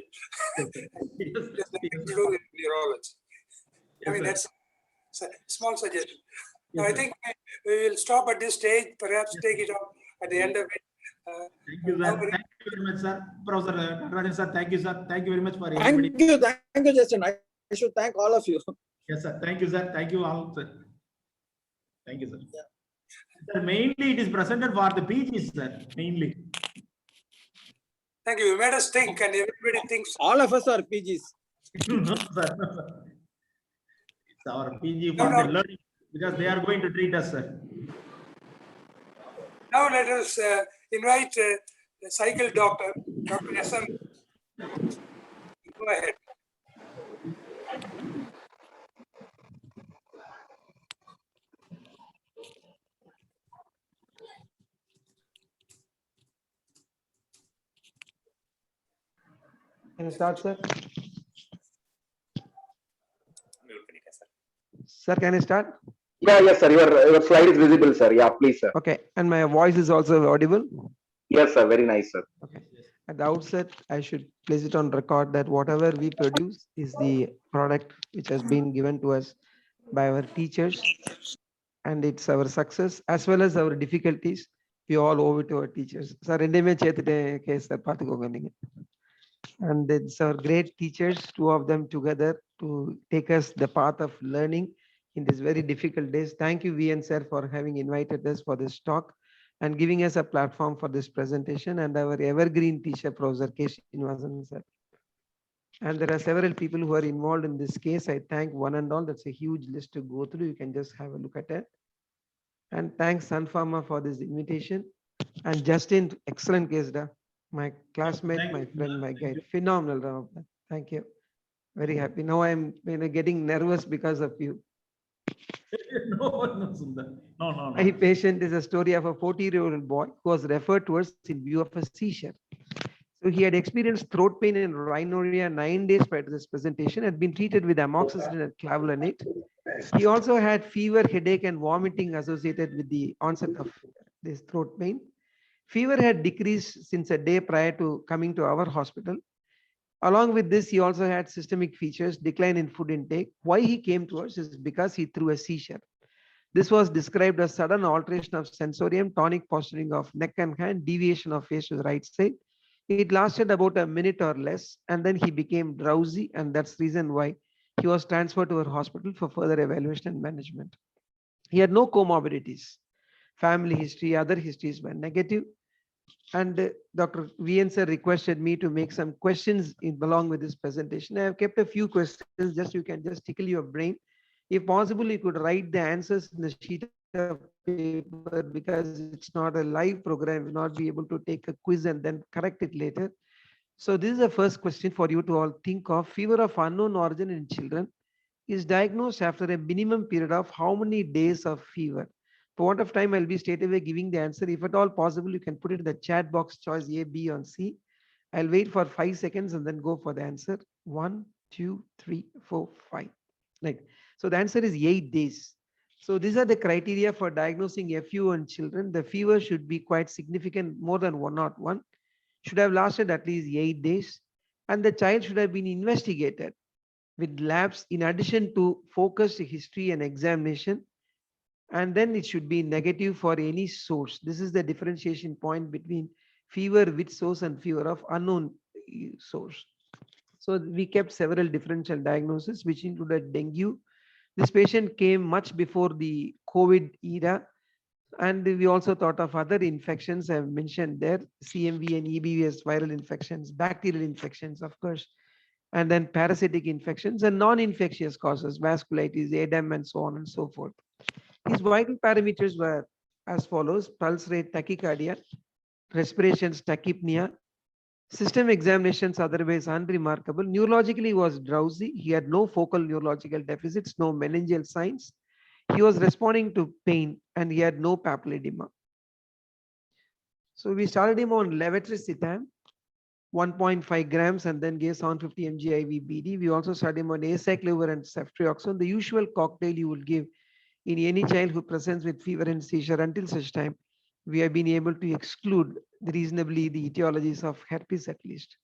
There's nothing to do with neurology. I mean, that's a small suggestion. Now, I think we will stop at this stage, perhaps take it up at the end of it. Thank you, sir. Thank you very much, sir. Professor Natarajan, sir. Thank you, sir. Thank you very much for everybody. Thank you, Justin. I should thank all of you. Yes, sir. Thank you, sir. Thank you all, sir. Thank you, sir. Sir, mainly it is presented for the PGs, sir. Mainly. Thank you. You made us think, and everybody thinks. All of us are PGs. No, sir. It's our PG for the learning because they are going to treat us, sir. Now let us invite the cycle doctor, Dr. SM. Go ahead. Can I start, sir? Sir, can I start? Yeah, yes, sir. Your slide is visible, sir. Yeah, please, sir. Okay, and my voice is also audible? Yes, sir. Very nice, sir. Okay. At the outset, I should place it on record that whatever we produce is the product which has been given to us by our teachers, and it's our success as well as our difficulties. We all owe it to our teachers. Sir, and it's our great teachers, two of them together, to take us the path of learning in these very difficult days. Thank you, VN sir, for having invited us for this talk and giving us a platform for this presentation, and our evergreen teacher, Professor K. Srinivasan sir. And there are several people who are involved in this case. I thank one and all. That's a huge list to go through. You can just have a look at it. And thanks Sun Pharma for this invitation. And Justin, excellent case, da. My classmate, my friend, my guide, phenomenal. Thank you. Very happy. Now I'm getting nervous because of you. No, Sundar. No. My patient is a story of a 40-year-old boy who was referred to us in view of a seizure. So he had experienced throat pain and rhinorrhea 9 days prior to this presentation, had been treated with amoxicillin and clavulanate. He also had fever, headache, and vomiting associated with the onset of this throat pain. Fever had decreased since a day prior to coming to our hospital. Along with this, he also had systemic features, decline in food intake. Why he came to us is because he threw a seizure. This was described as sudden alteration of sensorium, tonic posturing of neck and hand, deviation of face to the right side. It lasted about a minute or less, and then he became drowsy, and that's the reason why he was transferred to our hospital for further evaluation and management. He had no comorbidities. Family history, other histories were negative. And Dr. VN sir requested me to make some questions along with this presentation. I have kept a few questions, just you can just tickle your brain. If possible, you could write the answers in the sheet of paper, because it's not a live program, we'll not be able to take a quiz and then correct it later. So this is the first question for you to all think of. Fever of unknown origin in children is diagnosed after a minimum period of how many days of fever? For want of time, I'll be straight away giving the answer. If at all possible, you can put it in the chat box, choice A, B, or C. I'll wait for 5 seconds and then go for the answer. 1, 2, 3, 4, 5. Right. So the answer is 8 days. So these are the criteria for diagnosing FU in children. The fever should be quite significant, more than 101, should have lasted at least 8 days, and the child should have been investigated with labs in addition to focused history and examination, and then it should be negative for any source. This is the differentiation point between fever with source and fever of unknown source. So we kept several differential diagnoses, which included dengue. This patient came much before the COVID era, and we also thought of other infections I've mentioned there, CMV and EBV viral infections, bacterial infections, of course, and then parasitic infections and non-infectious causes, vasculitis, ADEM, and so on and so forth. His vital parameters were as follows: pulse rate, tachycardia, respirations, tachypnea. System examinations otherwise unremarkable. Neurologically, he was drowsy. He had no focal neurological deficits, no meningeal signs. He was responding to pain, and he had no papilledema. So we started him on levetiracetam, 1.5 grams, and then gave 750 mg IV BD. We also started him on acyclovir and ceftriaxone, the usual cocktail you will give in any child who presents with fever and seizure. Until such time, we have been able to exclude reasonably the etiologies of herpes at least.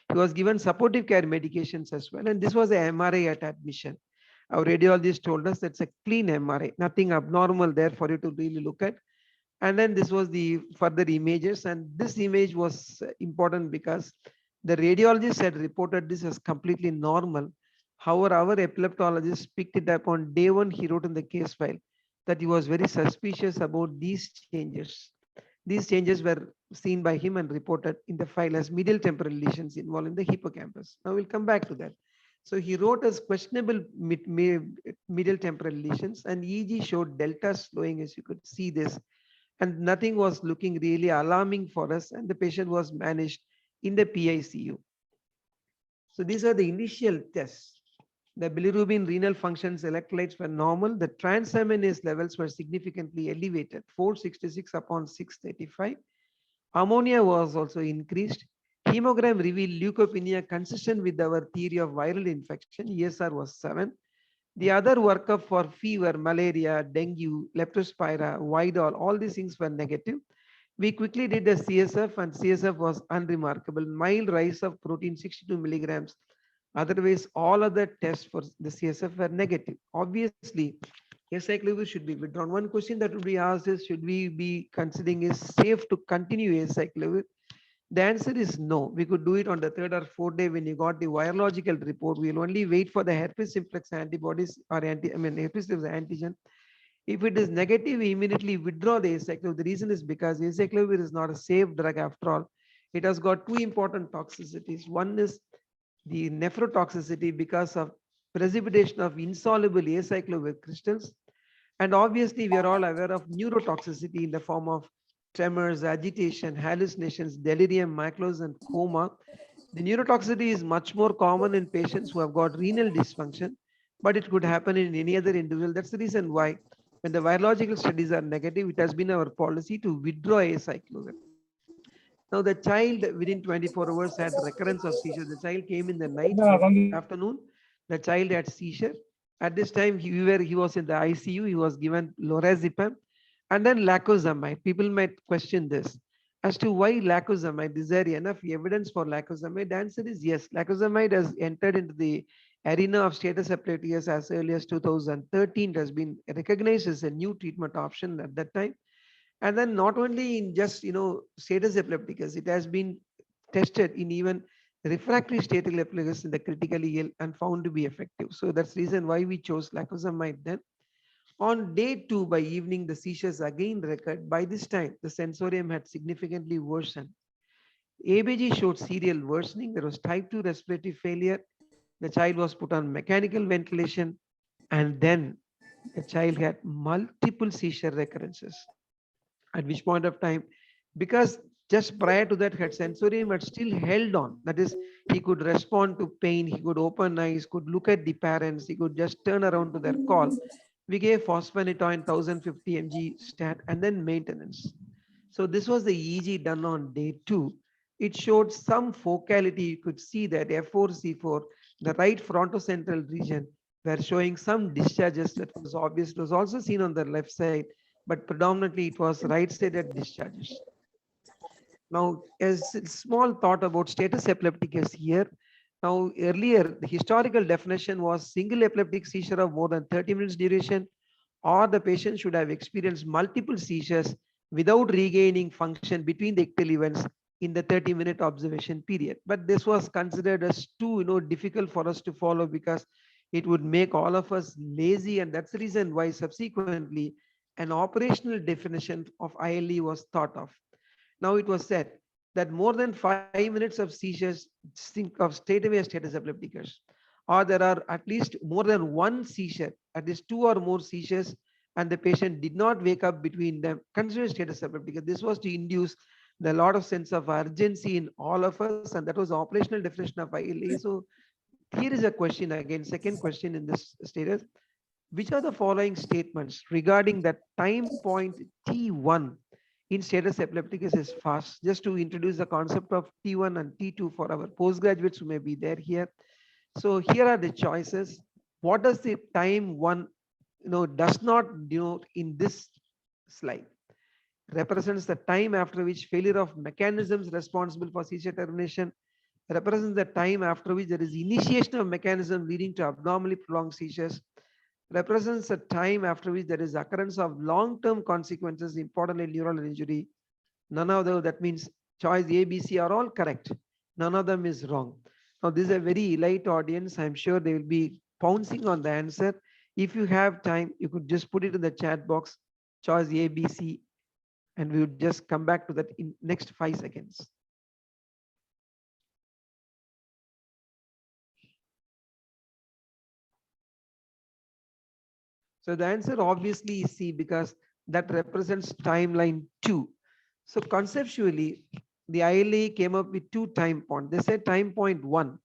He was given supportive care medications as well, and this was a MRI at admission. Our radiologist told us that's a clean MRI, nothing abnormal there for you to really look at. And then this was the further images, and this image was important because the radiologist had reported this as completely normal. However, our epileptologist picked it up on day one. He wrote in the case file that he was very suspicious about these changes. These changes were seen by him and reported in the file as medial temporal lesions involving the hippocampus. Now we'll come back to that. So he wrote as questionable medial temporal lesions, and EEG showed delta slowing, as you could see this, and nothing was looking really alarming for us, and the patient was managed in the PICU. So these are the initial tests. The bilirubin, renal functions, electrolytes were normal. The transaminase levels were significantly elevated, 466 upon 635. Ammonia was also increased. Hemogram revealed leukopenia consistent with our theory of viral infection. ESR was 7. The other workup for fever, malaria, dengue, leptospira, Widal, all these things were negative. We quickly did a CSF, and CSF was unremarkable. Mild rise of protein, 62 milligrams. Otherwise, all other tests for the CSF were negative. Obviously, acyclovir should be withdrawn. One question that would be asked is, should we be considering is safe to continue acyclovir? The answer is no. We could do it on the 3rd or 4th day when you got the virological report. We'll only wait for the herpes simplex antibodies or herpes simplex antigen. If it is negative, we immediately withdraw the acyclovir. The reason is because acyclovir is not a safe drug after all. It has got two important toxicities. One is the nephrotoxicity because of precipitation of insoluble acyclovir crystals. And obviously, we are all aware of neurotoxicity in the form of tremors, agitation, hallucinations, delirium, myoclose, and coma. The neurotoxicity is much more common in patients who have got renal dysfunction, but it could happen in any other individual. That's the reason why when the virological studies are negative, it has been our policy to withdraw acyclovir. Now, the child within 24 hours had recurrence of seizure. The child came in the night, afternoon. The child had seizure. At this time, he was in the ICU. He was given lorazepam and then lacosamide. People might question this as to why lacosamide. Is there enough evidence for lacosamide? The answer is yes. Lacosamide has entered into the arena of status epilepticus as early as 2013. It has been recognized as a new treatment option at that time. And then not only in just, status epilepticus, it has been tested in even refractory status epilepticus in the critically ill and found to be effective. So that's the reason why we chose lacosamide then. On day 2 by evening, the seizures again recurred. By this time, the sensorium had significantly worsened. ABG showed serial worsening. There was type 2 respiratory failure. The child was put on mechanical ventilation, and then the child had multiple seizure recurrences. At which point of time, because just prior to that, had sensorium had still held on. That is, he could respond to pain, he could open eyes, could look at the parents, he could just turn around to their call. We gave fosphenytoin 1050 mg stat and then maintenance. So this was the EEG done on day 2. It showed some focality. You could see that F4C4, the right frontocentral region, were showing some discharges that was obvious. It was also seen on the left side, but predominantly it was right-sided discharges. Now, as a small thought about status epilepticus here. Now, earlier, the historical definition was single epileptic seizure of more than 30 minutes duration, or the patient should have experienced multiple seizures without regaining function between the ictal events in the 30-minute observation period. But this was considered as too difficult for us to follow because it would make all of us lazy, and that's the reason why subsequently an operational definition of ILE was thought of. Now it was said that more than 5 minutes of seizures, think of straightaway status epilepticus, or there are at least more than one seizure, at least 2 or more seizures, and the patient did not wake up between them, consider status epilepticus. This was to induce the lot of sense of urgency in all of us, and that was the operational definition of ILE. So here is a question again, second question in this status. Which are the following statements regarding that time point T1 in status epilepticus is fast? Just to introduce the concept of T1 and T2 for our postgraduates who may be there here. So here are the choices. What does the time 1 does not denote in this slide? Represents the time after which failure of mechanisms responsible for seizure termination, represents the time after which there is initiation of mechanism leading to abnormally prolonged seizures, represents a time after which there is occurrence of long-term consequences, importantly neural injury. None of those, that means choice A, B, C are all correct. None of them is wrong. Now this is a very elite audience. I'm sure they will be pouncing on the answer. If you have time, you could just put it in the chat box, choice A, B, C, and we would just come back to that in next 5 seconds. So the answer obviously is C, because that represents timeline 2. So conceptually, the ILA came up with 2 time points. They said time point 1.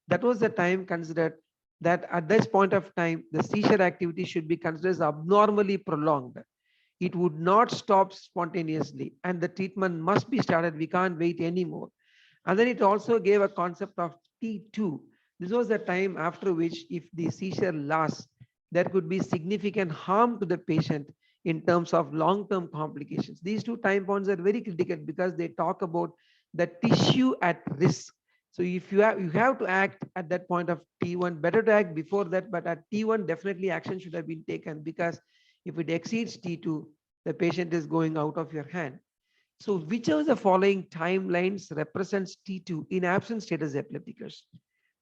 That was the time considered that at this point of time, the seizure activity should be considered as abnormally prolonged. It would not stop spontaneously, and the treatment must be started. We can't wait anymore. And then it also gave a concept of T2. This was the time after which, if the seizure lasts, there could be significant harm to the patient in terms of long-term complications. These 2 time points are very critical because they talk about the tissue at risk. So if you have to act at that point of T1, better to act before that, but at T1, definitely action should have been taken, because if it exceeds T2, the patient is going out of your hand. So which of the following timelines represents T2 in absent status epilepticus?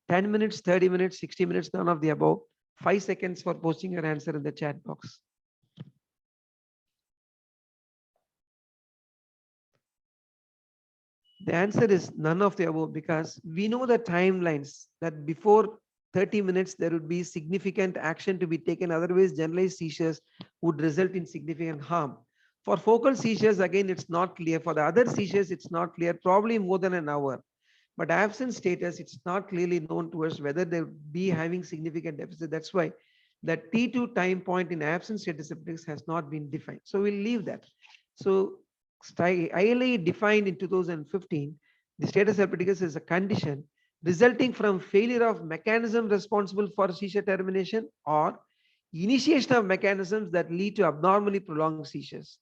10 minutes, 30 minutes, 60 minutes, none of the above. 5 seconds for posting your answer in the chat box. The answer is none of the above, because we know the timelines that before 30 minutes, there would be significant action to be taken. Otherwise, generalized seizures would result in significant harm. For focal seizures, again, it's not clear. For the other seizures, it's not clear, probably more than an hour. But absent status, it's not clearly known to us whether they would be having significant deficit. That's why the T2 time point in absent status epilepticus has not been defined. So we'll leave that. So ILA defined in 2015, the status epilepticus is a condition resulting from failure of mechanism responsible for seizure termination or initiation of mechanisms that lead to abnormally prolonged seizures.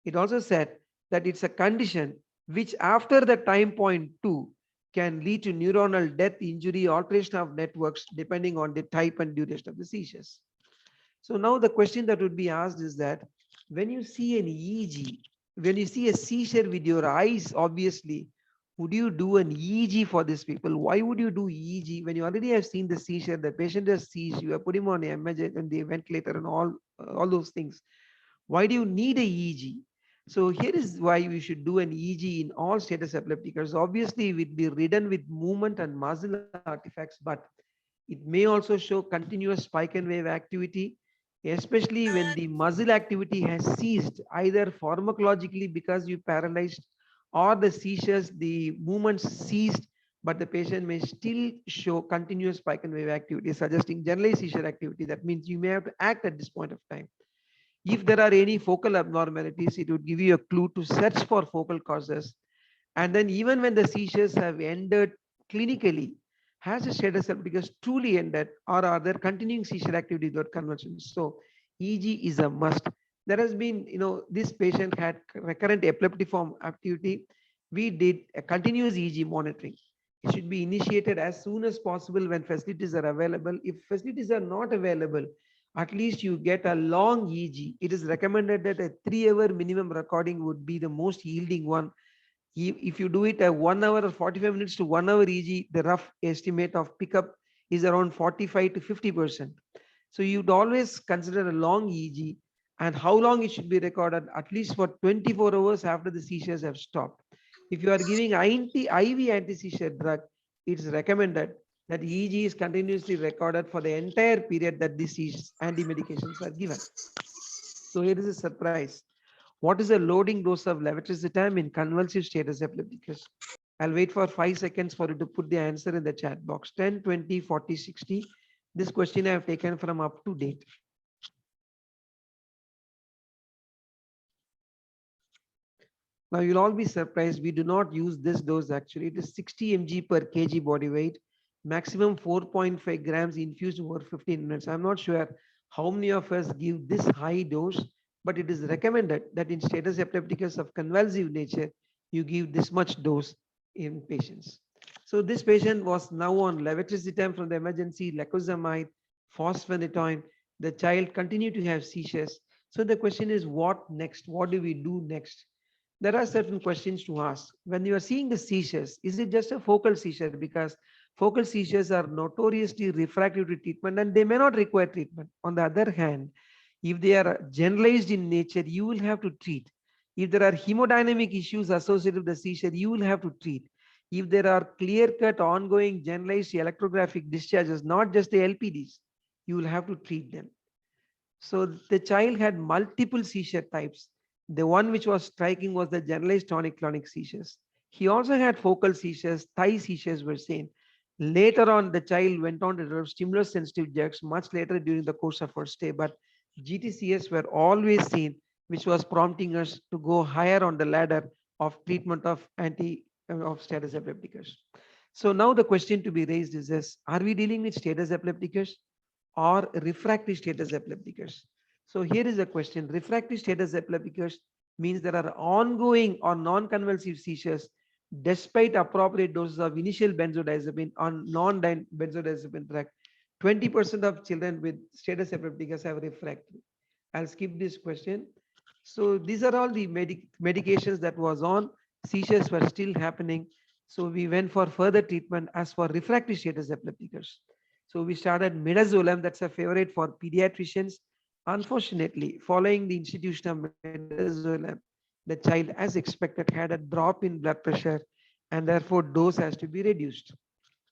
It also said that it's a condition which after the time point 2 can lead to neuronal death, injury, alteration of networks depending on the type and duration of the seizures. So now the question that would be asked is that when you see an EEG, when you see a seizure with your eyes, obviously, would you do an EEG for these people? Why would you do EEG when you already have seen the seizure, the patient has seized, you have put him on an MJ and the ventilator and all those things. Why do you need a EEG? So here is why we should do an EEG in all status epilepticus. Obviously, it will be ridden with movement and muscle artifacts, but it may also show continuous spike and wave activity, especially when the muscle activity has ceased, either pharmacologically because you paralyzed or the seizures, the movements ceased, but the patient may still show continuous spike and wave activity, suggesting generalized seizure activity. That means you may have to act at this point of time. If there are any focal abnormalities, it would give you a clue to search for focal causes. And then even when the seizures have ended clinically, has the status epilepticus truly ended, or are there continuing seizure activity without convulsions? So EEG is a must. There has been, this patient had recurrent epileptiform activity. We did a continuous EEG monitoring. It should be initiated as soon as possible when facilities are available. If facilities are not available, at least you get a long EEG. It is recommended that a 3-hour minimum recording would be the most yielding one. If you do it a 1 hour or 45 minutes to 1 hour EEG, the rough estimate of pickup is around 45 to 50%. So you'd always consider a long EEG and how long it should be recorded, at least for 24 hours after the seizures have stopped. If you are giving IV anti-seizure drug, it's recommended that EEG is continuously recorded for the entire period that these anti-medications are given. So here is a surprise. What is the loading dose of levetiracetam in convulsive status epilepticus? I'll wait for 5 seconds for you to put the answer in the chat box. 10, 20, 40, 60. This question I have taken from up to date. Now you'll all be surprised. We do not use this dose actually. It is 60 mg per kg body weight, maximum 4.5 grams infused over 15 minutes. I'm not sure how many of us give this high dose, but it is recommended that in status epilepticus of convulsive nature, you give this much dose in patients. So this patient was now on levetiracetam from the emergency, lacosamide, fosphenytoin. The child continued to have seizures. So the question is, what next? What do we do next? There are certain questions to ask. When you are seeing the seizures, is it just a focal seizure? Because focal seizures are notoriously refractory to treatment and they may not require treatment. On the other hand, if they are generalized in nature, you will have to treat. If there are hemodynamic issues associated with the seizure, you will have to treat. If there are clear-cut ongoing generalized electrographic discharges, not just the LPDs, you will have to treat them. So the child had multiple seizure types. The one which was striking was the generalized tonic-clonic seizures. He also had focal seizures, thigh seizures were seen. Later on, the child went on to develop stimulus-sensitive jerks much later during the course of our stay, but GTCS were always seen, which was prompting us to go higher on the ladder of treatment of status epilepticus. So now the question to be raised is this: are we dealing with status epilepticus or refractory status epilepticus? So here is a question. Refractory status epilepticus means there are ongoing or non-convulsive seizures despite appropriate doses of initial benzodiazepine on non-benzodiazepine drug. 20% of children with status epilepticus have refractory. I'll skip this question. So these are all the medications that was on. Seizures were still happening. So we went for further treatment as for refractory status epilepticus. So we started midazolam. That's a favorite for pediatricians. Unfortunately, following the institution of midazolam, the child, as expected, had a drop in blood pressure and therefore dose has to be reduced.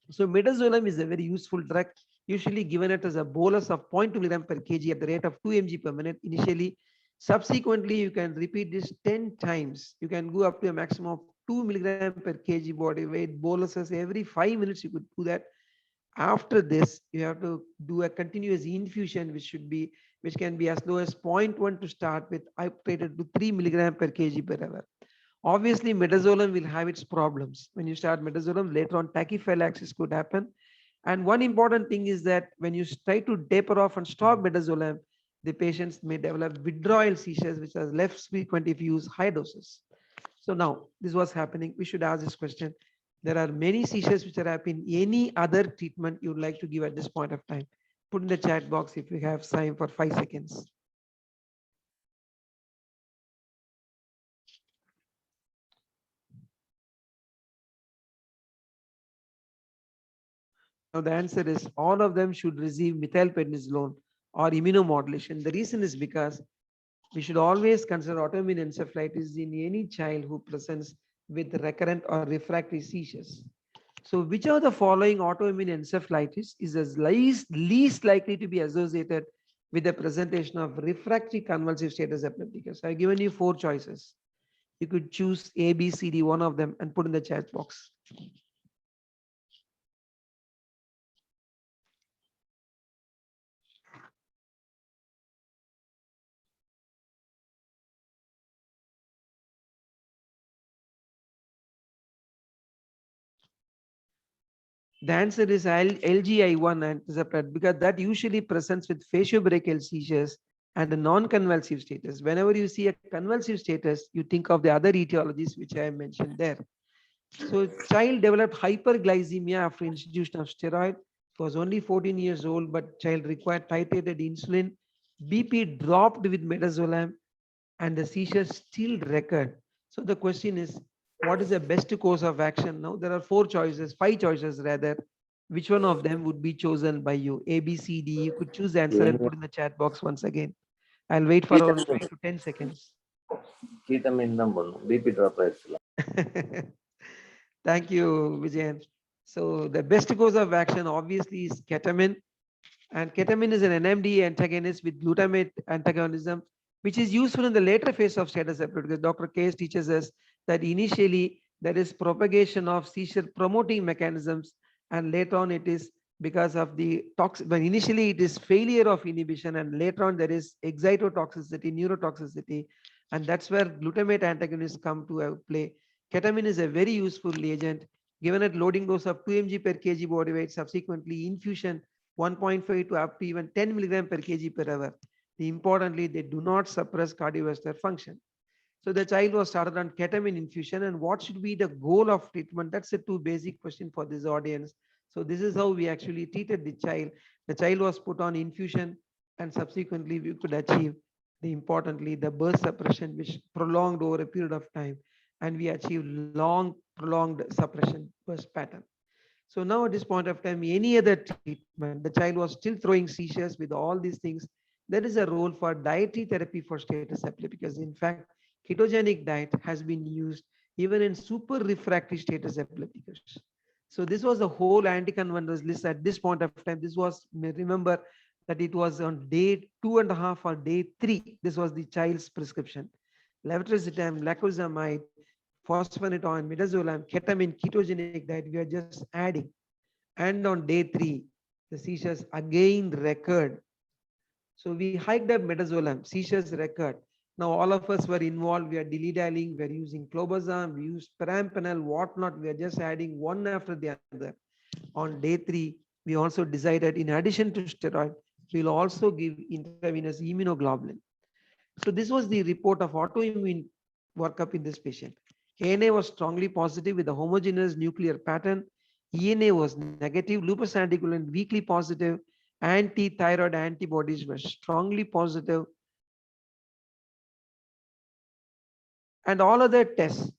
So midazolam is a very useful drug, usually given it as a bolus of 0.2 mg per kg at the rate of 2 mg per minute initially. Subsequently, you can repeat this 10 times. You can go up to a maximum of 2 mg per kg body weight boluses every 5 minutes. You could do that. After this, you have to do a continuous infusion, which can be as low as 0.1 to start with, titrated to 3 mg per kg per hour. Obviously, midazolam will have its problems. When you start midazolam, later on tachyphylaxis could happen. And one important thing is that when you try to taper off and stop midazolam, the patients may develop withdrawal seizures, which are less frequent if you use high doses. So now this was happening. We should ask this question. There are many seizures which are happening. Any other treatment you would like to give at this point of time? Put in the chat box if we have time for 5 seconds. Now the answer is all of them should receive methylprednisolone or immunomodulation. The reason is because we should always consider autoimmune encephalitis in any child who presents with recurrent or refractory seizures. So which of the following autoimmune encephalitis is as least likely to be associated with the presentation of refractory convulsive status epilepticus? I've given you 4 choices. You could choose A, B, C, D, one of them and put in the chat box. The answer is LGI1 anticipated because that usually presents with faciobrachial seizures and a non-convulsive status. Whenever you see a convulsive status, you think of the other etiologies which I mentioned there. So child developed hyperglycemia after institution of steroid. He was only 14 years old, but child required titrated insulin. BP dropped with midazolam and the seizures still recurred. So the question is, what is the best course of action? Now there are 4 choices, 5 choices rather. Which one of them would be chosen by you? A, B, C, D. You could choose the answer and put in the chat box once again. I'll wait for around 5 to 10 seconds. BP drop. Thank you, Vijayan. So the best course of action obviously is ketamine. And ketamine is an NMDA antagonist with glutamate antagonism, which is useful in the later phase of status epilepticus. Dr. Case teaches us that initially there is propagation of seizure promoting mechanisms, and later on it is because of the toxic. But initially it is failure of inhibition, and later on there is excitotoxicity, neurotoxicity, and that's where glutamate antagonists come to play. Ketamine is a very useful agent given at loading dose of 2 mg per kg body weight, subsequently infusion 1.5 to up to even 10 milligram per kg per hour. Importantly, they do not suppress cardiovascular function. So the child was started on ketamine infusion, and what should be the goal of treatment? That's a 2 basic question for this audience. So this is how we actually treated the child. The child was put on infusion, and subsequently we could achieve importantly the burst suppression, which prolonged over a period of time, and we achieved long prolonged suppression burst pattern. So now at this point of time, any other treatment, the child was still throwing seizures with all these things. There is a role for dietary therapy for status epilepticus. In fact, ketogenic diet has been used even in super refractory status epilepticus. So this was the whole anticonvulsant list at this point of time. This was, remember that it was on day 2.5 or day 3. This was the child's prescription. Levetiracetam, lacosamide, phosphonate, midazolam, ketamine, ketogenic diet, we are just adding. And on day 3, the seizures again recurred. So we hiked up midazolam, seizures recurred. Now all of us were involved. We are dilly-dallying, we are using clobazam, we use perampanel, whatnot. We are just adding one after the other. On day 3, we also decided, in addition to steroid, we will also give intravenous immunoglobulin. So this was the report of autoimmune workup in this patient. ANA was strongly positive with a homogeneous nuclear pattern. ENA was negative. Lupus anticoagulant weakly positive. Anti-thyroid antibodies were strongly positive. And all other tests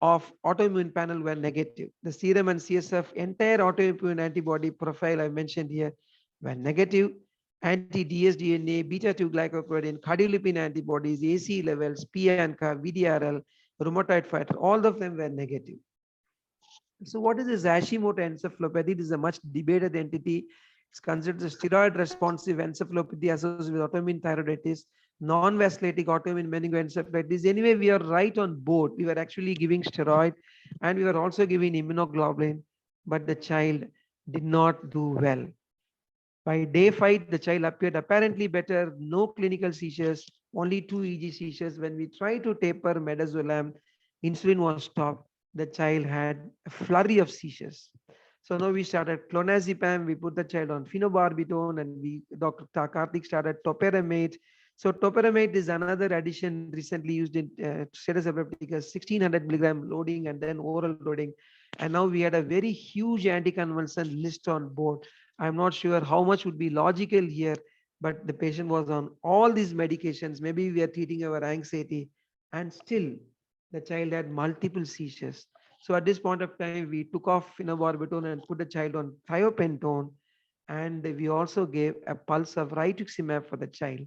of autoimmune panel were negative. The serum and CSF, entire autoimmune antibody profile I mentioned here were negative. Anti-dsDNA, beta-2 glycoprotein, cardiolipin antibodies, AC levels, p-ANCA, VDRL, rheumatoid factor, all of them were negative. So what is this Hashimoto encephalopathy? This is a much debated entity. It's considered a steroid responsive encephalopathy associated with autoimmune thyroiditis, non-vacillating autoimmune meningoencephalitis. Anyway, we are right on board. We were actually giving steroid and we were also giving immunoglobulin, but the child did not do well. By day 5, the child appeared apparently better, no clinical seizures, only 2 EG seizures. When we try to taper midazolam, insulin was stopped, the child had a flurry of seizures. So now we started clonazepam, we put the child on phenobarbital, and Dr. Karthik started topiramate. So topiramate is another addition recently used in status epilepticus, 1600 milligram loading and then oral loading. And now we had a very huge anticonvulsant list on board. I'm not sure how much would be logical here, but the patient was on all these medications. Maybe we are treating our anxiety, and still the child had multiple seizures. So at this point of time, we took off phenobarbital and put the child on thiopentone, and we also gave a pulse of rituximab for the child.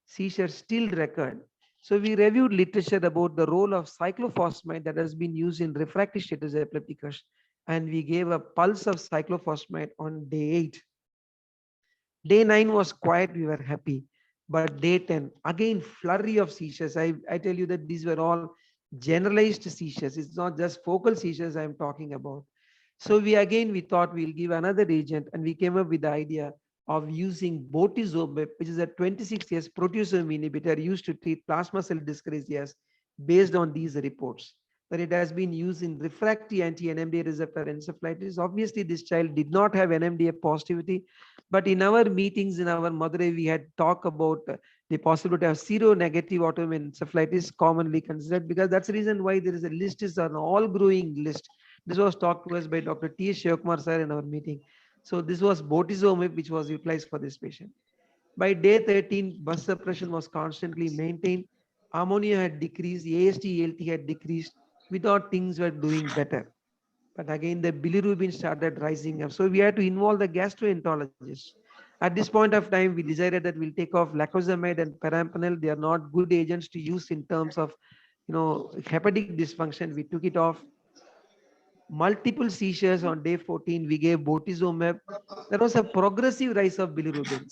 Seizures still recurred. So we reviewed literature about the role of cyclophosphamide that has been used in refractory status epilepticus, and we gave a pulse of cyclophosphamide on day 8. Day 9 was quiet, we were happy. But day 10, again, flurry of seizures. I tell you that these were all generalized seizures. It's not just focal seizures I'm talking about. So we thought we'll give another agent, and we came up with the idea of using bortezomib, which is a 26S proteasome inhibitor used to treat plasma cell dyscrasias based on these reports. That it has been used in refractory anti-NMDA receptor encephalitis. Obviously, this child did not have NMDA positivity, but in our meetings in our Madurai, we had talked about the possibility of seronegative autoimmune encephalitis commonly considered, because that's the reason why there is a list, is an all-growing list. This was talked to us by Dr. T. Shivakumar sir in our meeting. So this was bortezomib which was utilized for this patient. By day 13, bus suppression was constantly maintained. Ammonia had decreased, AST, ALT had decreased. We thought things were doing better. But again, the bilirubin started rising up. So we had to involve the gastroenterologist. At this point of time, we decided that we'll take off lacosamide and perampanel. They are not good agents to use in terms of, hepatic dysfunction. We took it off. Multiple seizures on day 14, we gave bortezomib. There was a progressive rise of bilirubin.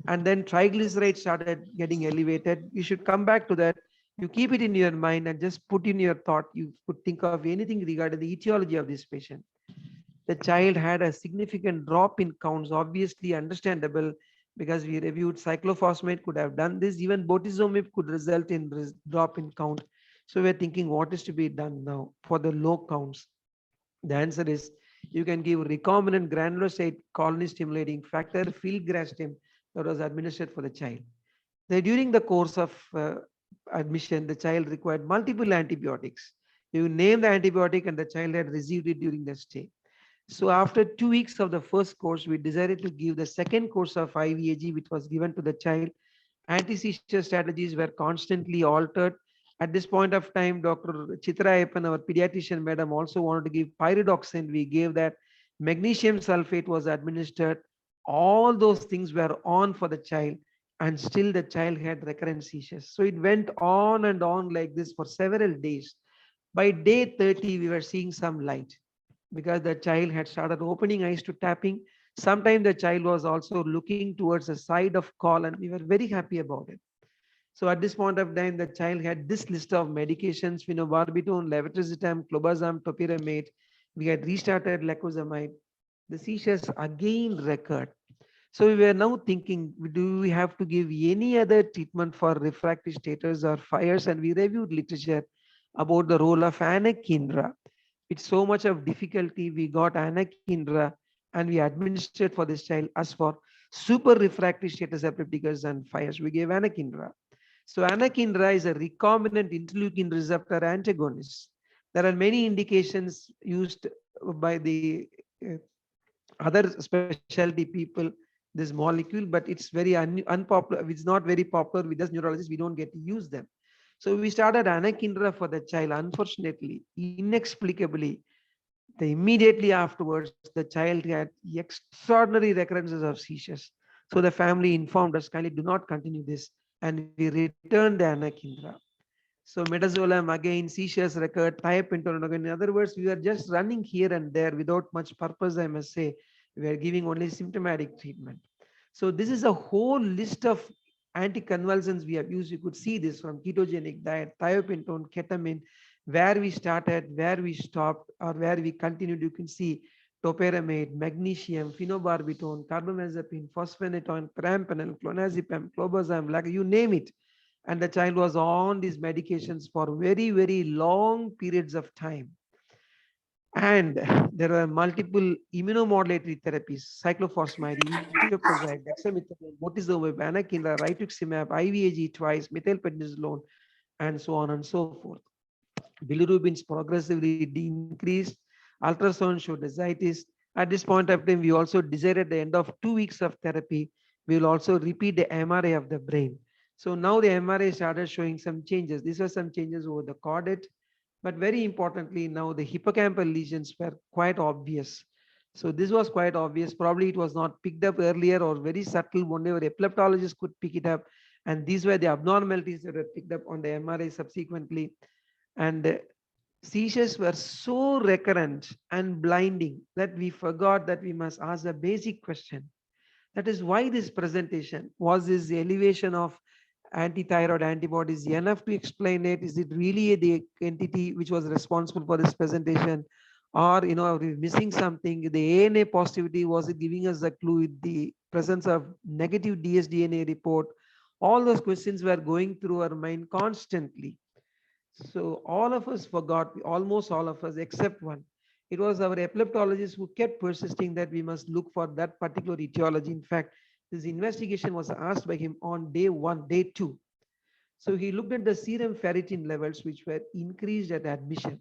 And then triglycerides started getting elevated. You should come back to that. You keep it in your mind and just put in your thought. You could think of anything regarding the etiology of this patient. The child had a significant drop in counts, obviously understandable, because we reviewed cyclophosphamide could have done this. Even bortezomib could result in drop in count. So we're thinking what is to be done now for the low counts. The answer is you can give recombinant granulocyte colony stimulating factor, filgrastim, that was administered for the child. During the course of admission, the child required multiple antibiotics. You name the antibiotic and the child had received it during the stay. So after 2 weeks of the first course, we decided to give the second course of IVAG, which was given to the child. Anti-seizure strategies were constantly altered. At this point of time, Dr. Chitra Ayappan, our pediatrician madam, also wanted to give pyridoxine. We gave that. Magnesium sulfate was administered. All those things were on for the child, and still the child had recurrent seizures. So it went on and on like this for several days. By day 30, we were seeing some light because the child had started opening eyes to tapping. Sometimes the child was also looking towards the side of call, and we were very happy about it. So at this point of time, the child had this list of medications: phenobarbital, levetiracetam, clobazam, topiramate. We had restarted lacosamide. The seizures again recurred. So we were now thinking, do we have to give any other treatment for refractory status or fires? And we reviewed literature about the role of anakinra. With so much of difficulty, we got anakinra and we administered for this child as for super refractory status epilepticus and fires. We gave anakinra. So anakinra is a recombinant interleukin receptor antagonist. There are many indications used by the other specialty people, this molecule, but it's very unpopular. It's not very popular with us neurologists. We don't get to use them. So we started anakinra for the child. Unfortunately, inexplicably, immediately afterwards, the child had extraordinary recurrences of seizures. So the family informed us, kindly do not continue this. And we returned the anakinra. So midazolam, again, seizures recurred, thiopentone again. In other words, we were just running here and there without much purpose, I must say. We are giving only symptomatic treatment. So this is a whole list of anticonvulsants we have used. You could see this from ketogenic diet, thiopentone, ketamine, where we started, where we stopped, or where we continued. You can see topiramate, magnesium, phenobarbital, carbamazepine, phosphonate, perampanel, clonazepam, clobazam, you name it. and the child was on these medications for very, very long periods of time. And there were multiple immunomodulatory therapies, cyclophosphamide, etoposide, dexamethasone, bortezomib, anakinra, rituximab, IVIG twice, methylprednisolone, and so on and so forth. Bilirubins progressively increased. Ultrasound showed ascites. At this point of time, we also decided at the end of 2 weeks of therapy, we will also repeat the MRI of the brain. So now the MRI started showing some changes. These were some changes over the caudate, but very importantly, now the hippocampal lesions were quite obvious. So this was quite obvious. Probably it was not picked up earlier or very subtle. Whenever epileptologists could pick it up, and these were the abnormalities that were picked up on the MRI subsequently. And seizures were so recurrent and blinding that we forgot that we must ask a basic question. That is why this presentation was this elevation of anti-thyroid antibodies enough to explain it? Is it really the entity which was responsible for this presentation? Or, are we missing something? The ANA positivity, was it giving us a clue with the presence of negative dsDNA report? All those questions were going through our mind constantly. So all of us forgot, almost all of us except one. It was our epileptologist who kept persisting that we must look for that particular etiology. In fact, this investigation was asked by him on day 1, day 2. So he looked at the serum ferritin levels, which were increased at admission.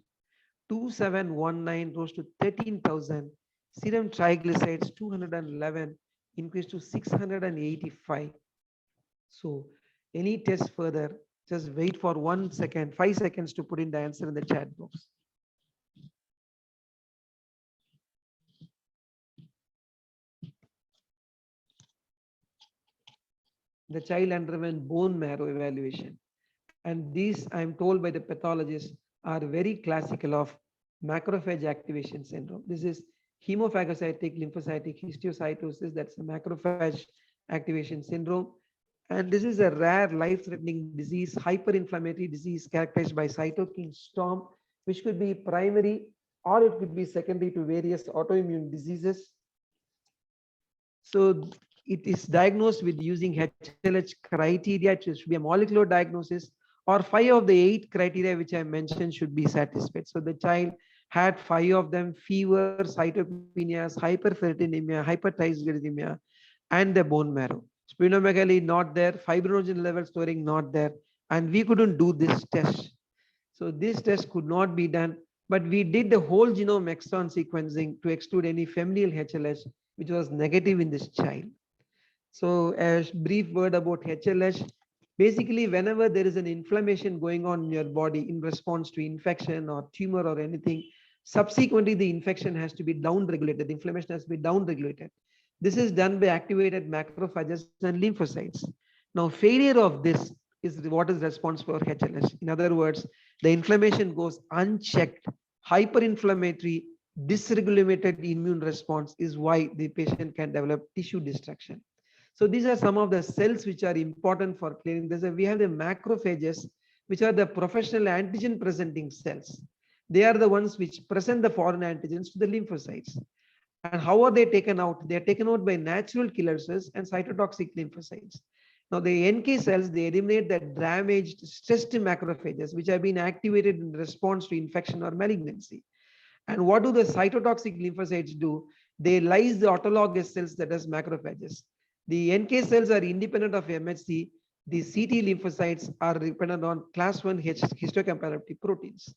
2719 rose to 13,000. Serum triglycerides 211 increased to 685. So any test further, just wait for 1 second, 5 seconds to put in the answer in the chat box. The child underwent bone marrow evaluation. And these, I'm told by the pathologist, are very classical of macrophage activation syndrome. This is hemophagocytic lymphocytic histiocytosis. That's a macrophage activation syndrome. And this is a rare life-threatening disease, hyperinflammatory disease characterized by cytokine storm, which could be primary or it could be secondary to various autoimmune diseases. So it is diagnosed with using HLH criteria. It should be a molecular diagnosis, or 5 of the 8 criteria which I mentioned should be satisfied. So the child had 5 of them: fever, cytopenias, hyperferritinemia, hypertriglyceridemia, and the bone marrow. Splenomegaly not there, fibrinogen level storing not there, and we couldn't do this test. So this test could not be done, but we did the whole genome exon sequencing to exclude any familial HLH, which was negative in this child. So a brief word about HLH. Basically, whenever there is an inflammation going on in your body in response to infection or tumor or anything, subsequently the infection has to be down-regulated. The inflammation has to be down-regulated. This is done by activated macrophages and lymphocytes. Now, failure of this is what is responsible for HLH. In other words, the inflammation goes unchecked. Hyperinflammatory, dysregulated immune response is why the patient can develop tissue destruction. So these are some of the cells which are important for clearing this. We have the macrophages, which are the professional antigen presenting cells. They are the ones which present the foreign antigens to the lymphocytes. And how are they taken out? They are taken out by natural killer cells and cytotoxic lymphocytes. Now the NK cells, they eliminate the damaged, stressed macrophages, which have been activated in response to infection or malignancy. And what do the cytotoxic lymphocytes do? They lyse the autologous cells, that is macrophages. The NK cells are independent of MHC. The CT lymphocytes are dependent on class 1 histocompatibility proteins.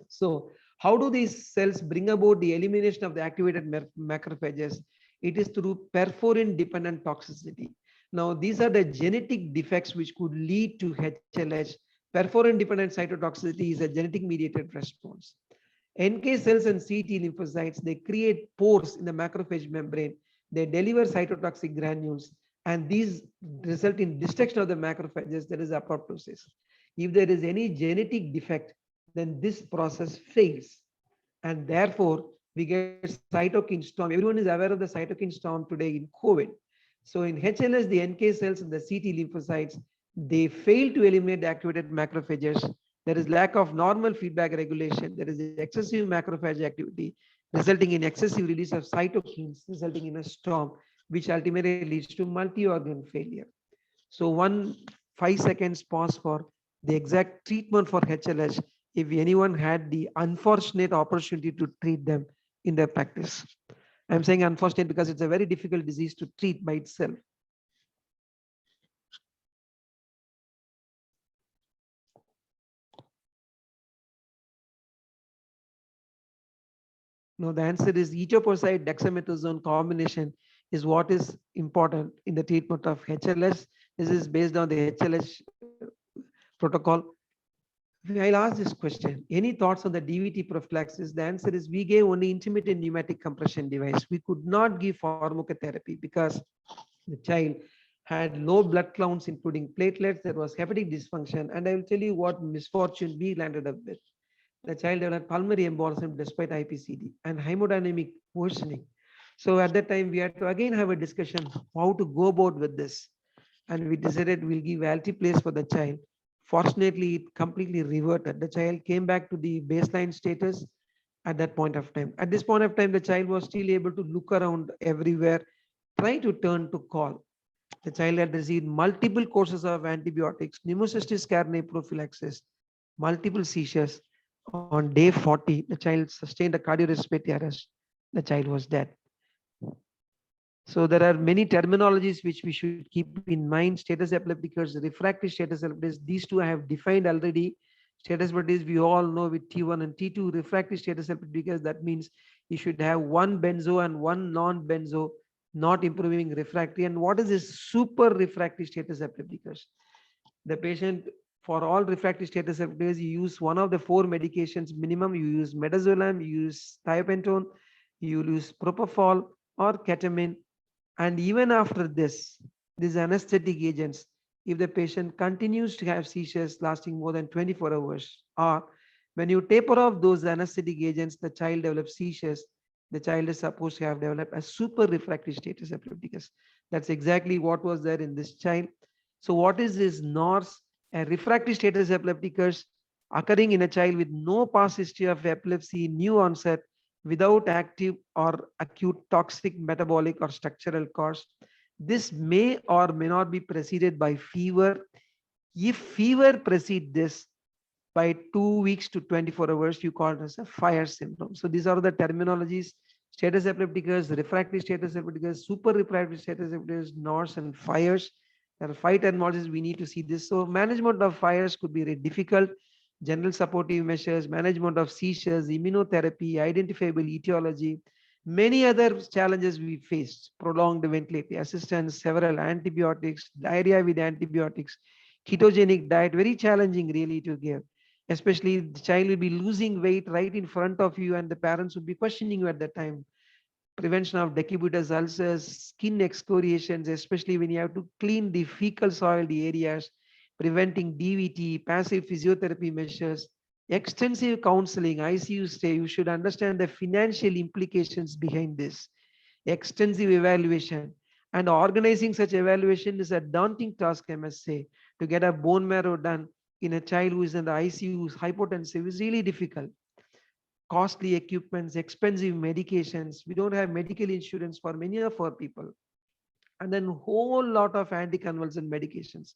So how do these cells bring about the elimination of the activated macrophages? It is through perforin dependent toxicity. Now, these are the genetic defects which could lead to HLH. Perforin dependent cytotoxicity is a genetic mediated response. NK cells and CT lymphocytes, they create pores in the macrophage membrane. They deliver cytotoxic granules, and these result in destruction of the macrophages, that is apoptosis. If there is any genetic defect, then this process fails. And therefore, we get cytokine storm. Everyone is aware of the cytokine storm today in COVID. So in HLS, the NK cells and the CT lymphocytes, they fail to eliminate the activated macrophages. There is lack of normal feedback regulation. There is excessive macrophage activity, resulting in excessive release of cytokines, resulting in a storm, which ultimately leads to multi-organ failure. So one 5 seconds pause for the exact treatment for HLH if anyone had the unfortunate opportunity to treat them in their practice. I'm saying unfortunate because it's a very difficult disease to treat by itself. No, the answer is etoposide dexamethasone combination is what is important in the treatment of HLH. This is based on the HLH protocol. I'll ask this question. Any thoughts on the DVT prophylaxis? The answer is we gave only intermittent pneumatic compression device. We could not give pharmacotherapy because the child had low blood counts, including platelets. There was hepatic dysfunction. And I will tell you what misfortune we landed up with. The child developed pulmonary embolism despite IPCD and hemodynamic worsening. So at that time, we had to again have a discussion how to go about with this. And we decided we'll give altiplase for the child. Fortunately, it completely reverted. The child came back to the baseline status at that point of time. At this point of time, the child was still able to look around everywhere, trying to turn to call. The child had received multiple courses of antibiotics, pneumocystis carinii prophylaxis, multiple seizures. On day 40, the child sustained a cardiorespiratory arrest. The child was dead. So there are many terminologies which we should keep in mind. Status epilepticus, refractory status epilepticus. These two I have defined already. Status epilepticus we all know with T1 and T2. Refractory status epilepticus, that means you should have one benzo and one non-benzo, not improving refractory. And what is this super refractory status epilepticus? The patient, for all refractory status epilepticus, you use one of the 4 medications minimum. You use midazolam, you use thiopentone, you use propofol or ketamine. And even after this, these anesthetic agents, if the patient continues to have seizures lasting more than 24 hours, or when you taper off those anesthetic agents, the child develops seizures, the child is supposed to have developed a super refractory status epilepticus. That's exactly what was there in this child. So what is this NORS? A refractory status epilepticus occurring in a child with no past history of epilepsy, new onset, without active or acute toxic metabolic or structural cause. This may or may not be preceded by fever. If fever precedes this by 2 weeks to 24 hours, you call it as a fire syndrome. So these are the terminologies: status epilepticus, refractory status epilepticus, super refractory status epilepticus, NORS, and fires. There are 5 terminologies we need to see this. So management of fires could be very difficult. General supportive measures, management of seizures, immunotherapy, identifiable etiology, many other challenges we faced: prolonged ventilator assistance, several antibiotics, diarrhea with antibiotics, ketogenic diet, very challenging really to give. Especially the child will be losing weight right in front of you and the parents will be questioning you at the time. Prevention of decubitus ulcers, skin excoriations, especially when you have to clean the fecal soiled areas, preventing DVT, passive physiotherapy measures, extensive counseling, ICU stay. You should understand the financial implications behind this. Extensive evaluation, and organizing such evaluation is a daunting task, I must say. To get a bone marrow done in a child who is in the ICU, who is hypotensive, is really difficult. Costly equipments, expensive medications. We don't have medical insurance for many of our people. And then whole lot of anticonvulsant medications.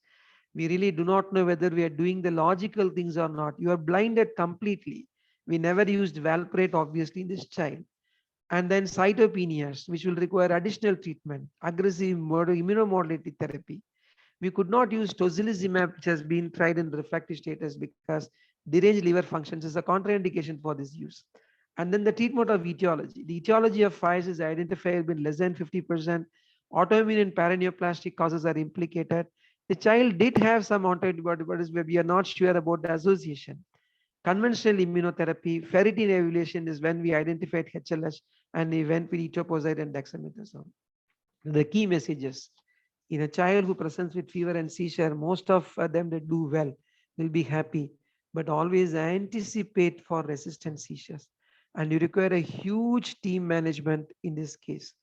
We really do not know whether we are doing the logical things or not. You are blinded completely. We never used valproate, obviously, in this child. And then cytopenias, which will require additional treatment, aggressive immunomodulatory therapy. We could not use tocilizumab, which has been tried in refractory status, because deranged liver functions is a contraindication for this use. And then the treatment of etiology. The etiology of fires is identified in less than 50%. Autoimmune and paraneoplastic causes are implicated. The child did have some antibodies, but we are not sure about the association. Conventional immunotherapy, ferritin evaluation is when we identified HLH, and we went with etoposide and dexamethasone. The key messages: in a child who presents with fever and seizure, most of them that do well will be happy, but always anticipate for resistant seizures. And you require a huge team management in this case,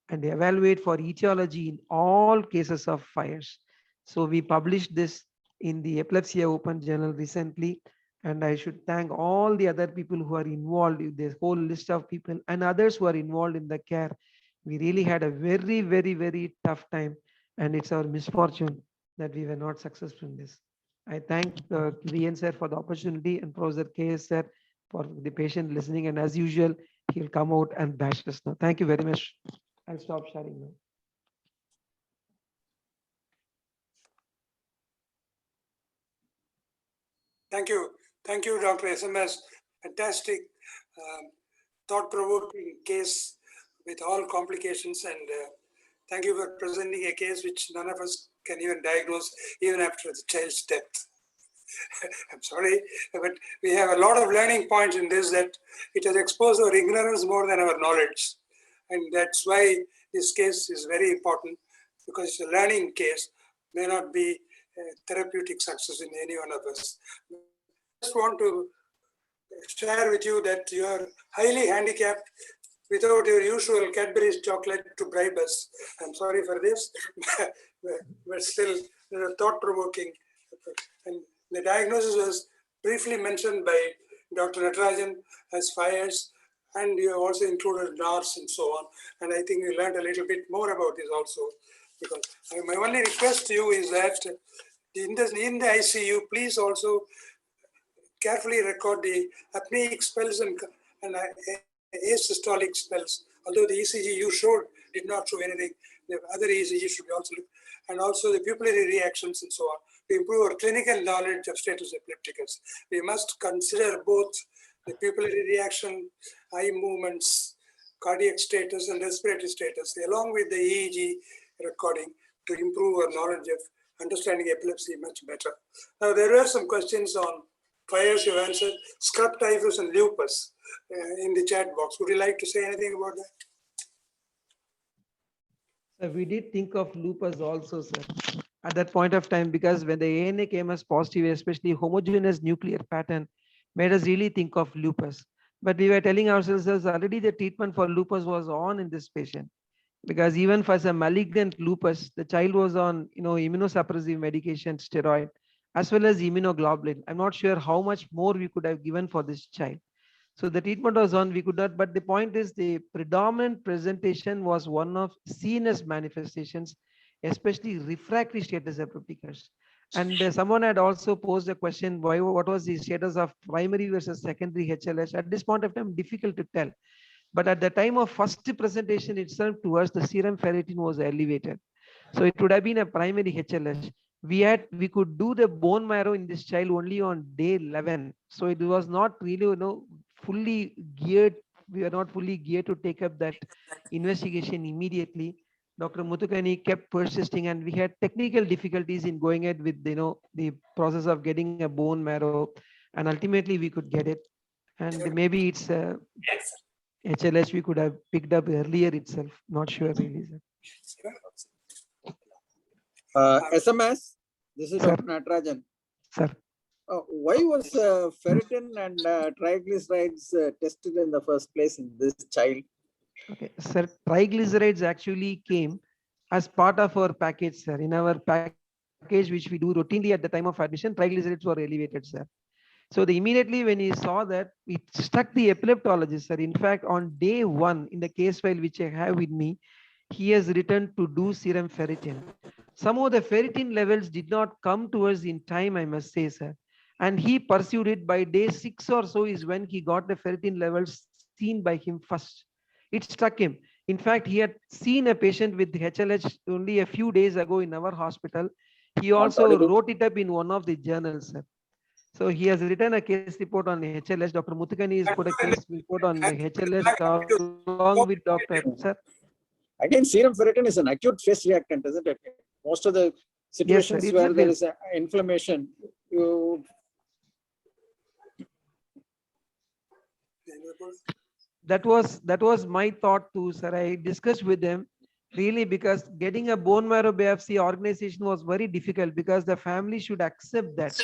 and evaluate for etiology in all cases of fires. So we published this in the Epilepsy Open Journal recently, and I should thank all the other people who are involved in this whole list of people and others who are involved in the care. We really had a very, very, very tough time, and it's our misfortune that we were not successful in this. I thank VN sir for the opportunity and Professor KS sir for the patient listening. And as usual, he'll come out and bash us now. Thank you very much. I'll stop sharing now. Thank you. Thank you, Dr. SMS. Fantastic, thought-provoking case with all complications. And thank you for presenting a case which none of us can even diagnose even after the child's death. I'm sorry, but we have a lot of learning points in this, that it has exposed our ignorance more than our knowledge. And that's why this case is very important, because it's a learning case, may not be therapeutic success in any one of us. I just want to share with you that you are highly handicapped without your usual Cadbury's chocolate to bribe us. I'm sorry for this, but still thought-provoking. And the diagnosis was briefly mentioned by Dr. Natarajan as fires, and you have also included NARS and so on. And I think we learned a little bit more about this also. Because my only request to you is that in the ICU, please also carefully record the apneic spells and asystolic spells. Although the ECG you showed did not show anything, the other ECG should be also looked, and also the pupillary reactions and so on. To improve our clinical knowledge of status epilepticus, we must consider both the pupillary reaction, eye movements, cardiac status, and respiratory status, along with the EEG recording, to improve our knowledge of understanding epilepsy much better. Now, there were some questions on fires you answered, scrub typhus and lupus in the chat box. Would you like to say anything about that? We did think of lupus also, sir, at that point of time, because when the ANA came as positive, especially homogeneous nuclear pattern, made us really think of lupus. But we were telling ourselves already the treatment for lupus was on in this patient, because even for some malignant lupus, the child was on immunosuppressive medication, steroid, as well as immunoglobulin. I'm not sure how much more we could have given for this child. So the treatment was on, we could not, but the point is the predominant presentation was one of CNS manifestations, especially refractory status epilepticus. And someone had also posed a question, what was the status of primary versus secondary HLH? At this point of time, difficult to tell. But at the time of first presentation itself to us, the serum ferritin was elevated. So it would have been a primary HLH. We could do the bone marrow in this child only on day 11. So it was not really, fully geared. We are not fully geared to take up that investigation immediately. Dr. Muthukani kept persisting, and we had technical difficulties in going ahead with, the process of getting a bone marrow, and ultimately we could get it. And maybe it's HLH we could have picked up earlier itself. Not sure really, sir. SMS, this is Sir. Dr. Natarajan. Sir. Why was ferritin and triglycerides tested in the first place in this child? Okay, sir, triglycerides actually came as part of our package, sir. In our package, which we do routinely at the time of admission, triglycerides were elevated, sir. So immediately when he saw that, it struck the epileptologist, sir. In fact, on day 1 in the case file which I have with me, he has written to do serum ferritin. Somehow the ferritin levels did not come to us in time, I must say, sir. And he pursued it. By day 6 or so is when he got the ferritin levels seen by him first. It struck him. In fact, he had seen a patient with HLH only a few days ago in our hospital. He also wrote it up in one of the journals, sir. So he has written a case report on HLH. Dr. Muthukani has put a case report on HLH along with Dr. Sir. Again, serum ferritin is an acute phase reactant, isn't it? Most of the situations Yes, sir, where there is inflammation, That was my thought too, sir. I discussed with them really, because getting a bone marrow biopsy organization was very difficult, because the family should accept that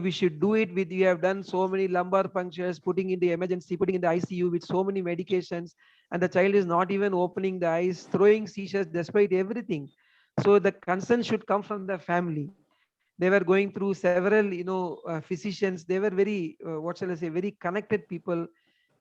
we should do it with, you have done so many lumbar punctures, putting in the emergency, putting in the ICU with so many medications, and the child is not even opening the eyes, throwing seizures despite everything. So the concern should come from the family. They were going through several, physicians. They were very, very connected people.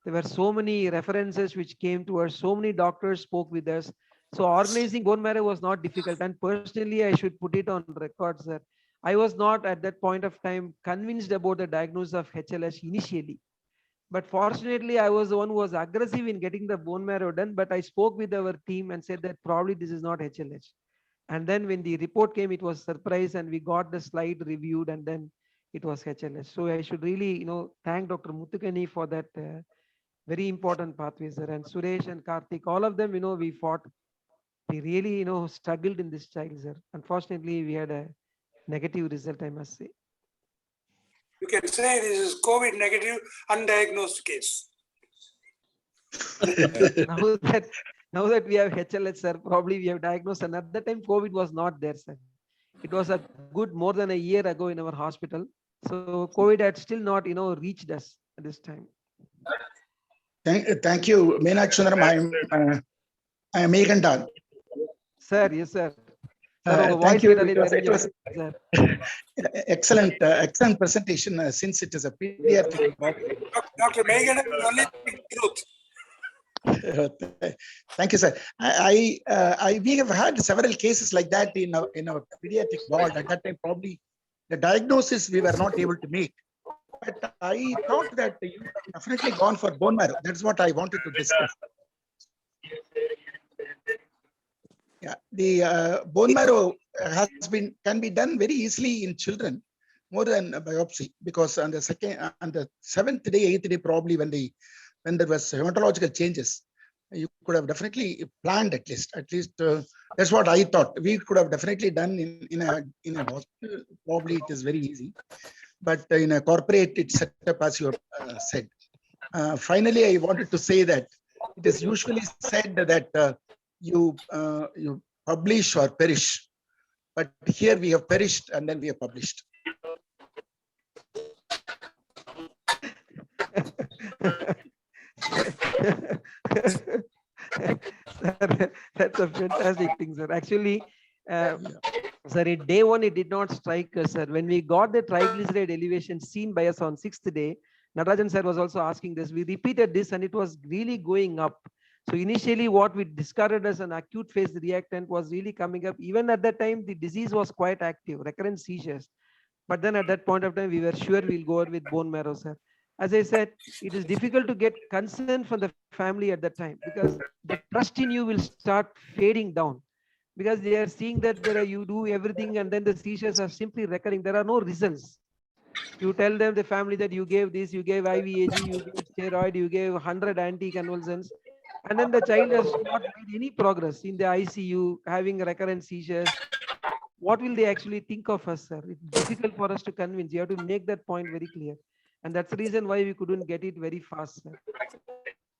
There were so many references which came to us. So many doctors spoke with us. So organizing bone marrow was not difficult. And personally, I should put it on record, sir. I was not at that point of time convinced about the diagnosis of HLH initially. But fortunately, I was the one who was aggressive in getting the bone marrow done. But I spoke with our team and said that probably this is not HLH. And then when the report came, it was surprise, and we got the slide reviewed, and then it was HLH. So I should really, thank Dr. Muthukani for that very important pathway, sir. And Suresh and Karthik, all of them, we fought. We really, struggled in this child, sir. Unfortunately, we had a negative result, I must say. You can say this is COVID negative undiagnosed case. now that we have HLH, sir, probably we have diagnosed. And at that time, COVID was not there, sir. It was a good more than a year ago in our hospital. So COVID had still not, reached us at this time. Thank you, Meenakshi Sundaram. I am Meghandan. Sir, yes, sir. Thank you. It was excellent presentation since it is a pediatric. Dr. Megan, only truth. Thank you, sir. We have had several cases like that in our pediatric ward. At that time, probably the diagnosis we were not able to make. But I thought that you definitely gone for bone marrow. That's what I wanted to discuss. Yeah, the bone marrow can be done very easily in children, more than a biopsy, because on the 7th day, 8th day, probably when there was hematological changes, you could have definitely planned at least. That's what I thought. We could have definitely done in a hospital. Probably it is very easy, but in a corporate, it's set up as you said. Finally, I wanted to say that it is usually said that you publish or perish, but here we have perished and then we have published. Sir, that's a fantastic thing, sir. Actually, sir, in day one, it did not strike us, sir. When we got the triglyceride elevation seen by us on 6th day, Natarajan sir was also asking this. We repeated this and it was really going up. So initially what we discarded as an acute phase reactant was really coming up. Even at that time, the disease was quite active, recurrent seizures. But then at that point of time, we were sure we'll go with bone marrow, sir. As I said, it is difficult to get consent from the family at that time because the trust in you will start fading down because they are seeing that you do everything and then the seizures are simply recurring. There are no results. You tell them, the family, that you gave this, you gave IVAG, you gave steroid, you gave 100 anticonvulsants. And then the child has not made any progress in the ICU, having recurrent seizures. What will they actually think of us, sir? It's difficult for us to convince. You have to make that point very clear. And that's the reason why we couldn't get it very fast, sir.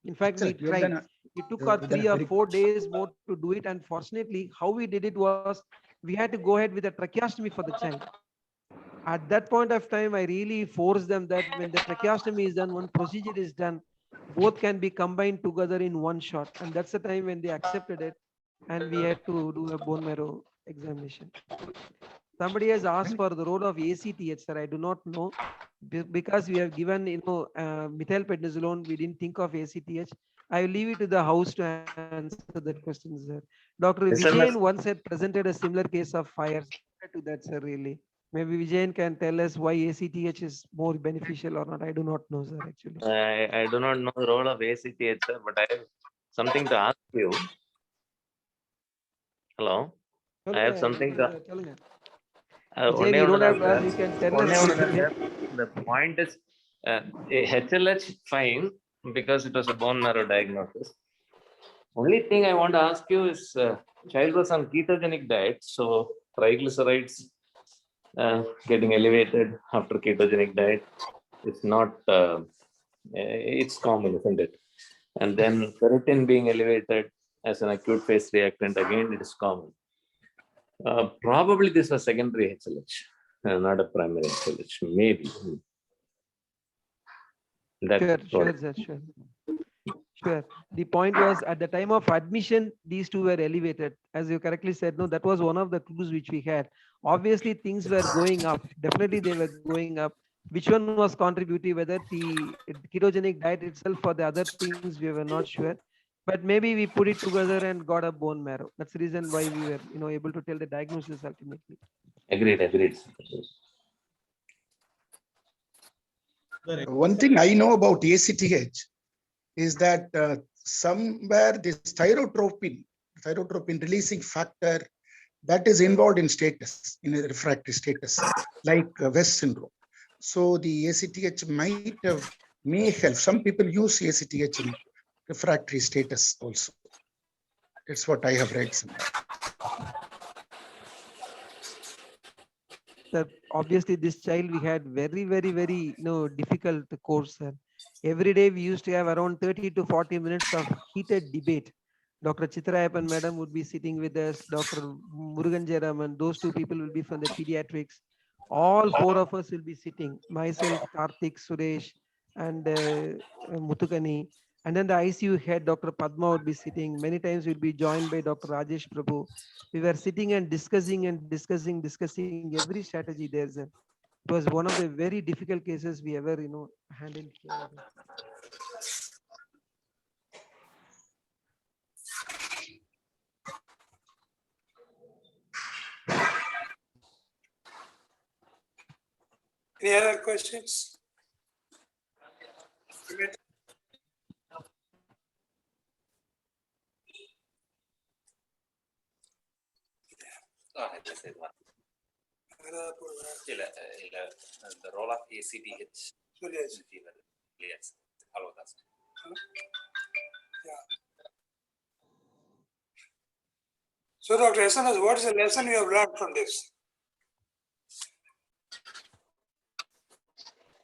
In fact, we tried. It took us 3 or 4 days more to do it. And fortunately, how we did it was, we had to go ahead with a tracheostomy for the child. At that point of time, I really forced them that when the tracheostomy is done, one procedure is done, both can be combined together in one shot. And that's the time when they accepted it. And we had to do a bone marrow examination. Somebody has asked for the role of ACTH, sir. I do not know. Because we have given, methylprednisolone, we didn't think of ACTH. I will leave it to the house to answer that question, sir. Dr. Vijayan once had presented a similar case of fire to that, sir, really. Maybe Vijayan can tell us why ACTH is more beneficial or not. I do not know, sir, actually. I do not know the role of ACTH, sir, but I have something to ask you. Hello? I have something to... The point is, HLH fine because it was a bone marrow diagnosis. Only thing I want to ask you is, child was on ketogenic diet, so triglycerides getting elevated after ketogenic diet is not, it's common, isn't it? And then ferritin being elevated as an acute phase reactant, again, it is common. Probably this was secondary HLH, not a primary HLH, maybe. Sure. The point was, at the time of admission, these two were elevated. As you correctly said, no, that was one of the clues which we had. Obviously, things were going up. Definitely, they were going up. Which one was contributing, whether the ketogenic diet itself or the other things, we were not sure. But maybe we put it together and got a bone marrow. That's the reason why we were, able to tell the diagnosis ultimately. Agreed. One thing I know about ACTH is that somewhere this thyrotropin releasing factor that is involved in status, in a refractory status, like West syndrome. So the ACTH may help. Some people use ACTH in refractory status also. That's what I have read somewhere. Sir, obviously this child we had very, very, very difficult course, sir. Every day we used to have around 30 to 40 minutes of heated debate. Dr. Chitrayapan madam would be sitting with us, Dr. Murugan Jayaraman, those two people will be from the pediatrics. All four of us will be sitting, myself, Karthik, Suresh, and Muthukani. And then the ICU head, Dr. Padma, would be sitting. Many times we'll be joined by Dr. Rajesh Prabhu. We were sitting and discussing every strategy there, sir. It was one of the very difficult cases we ever, handled here. Any other questions? The role of ACTH in fever. Yes, hello, that's So, Dr. SNS, what is the lesson you have learned from this?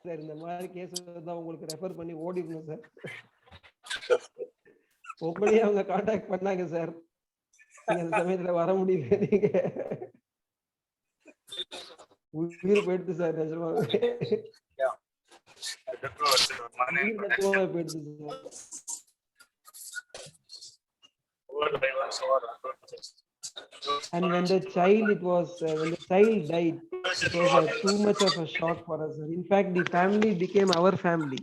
Sir இந்த மாதிரி case தான் உங்களுக்கு refer பண்ணி ஓடிடணும் sir. உங்களையே அவங்க contact பண்ணாங்க sir. நீங்க அந்த சமயத்துல வர முடியல. நீங்க உயிர் போயிடுது சார் நிஜமாவே. போயிடுது sir. And when the child died, it was too much of a shock for us. In fact, the family became our family.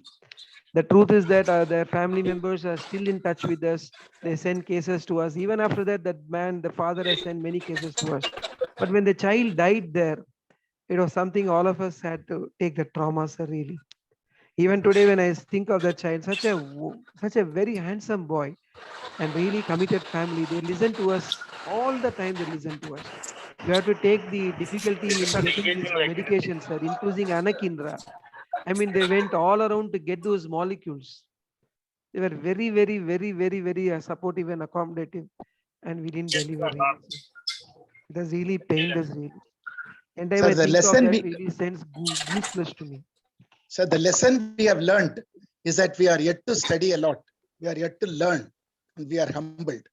The truth is that their family members are still in touch with us. They send cases to us. Even after that, the father has sent many cases to us. But when the child died there, it was something all of us had to take the trauma, sir, really. Even today, when I think of that child, such a very handsome boy and really committed family, they listen to us all the time. They listen to us. We have to take the difficulty in getting these medications, sir, including anakinra. I mean, they went all around to get those molecules. They were very, very, very, very, very supportive and accommodative, and we didn't deliver. It has really pained us, really. And I think of that really sends goosebumps to me. So the lesson we have learned is that we are yet to study a lot. We are yet to learn, and we are humbled.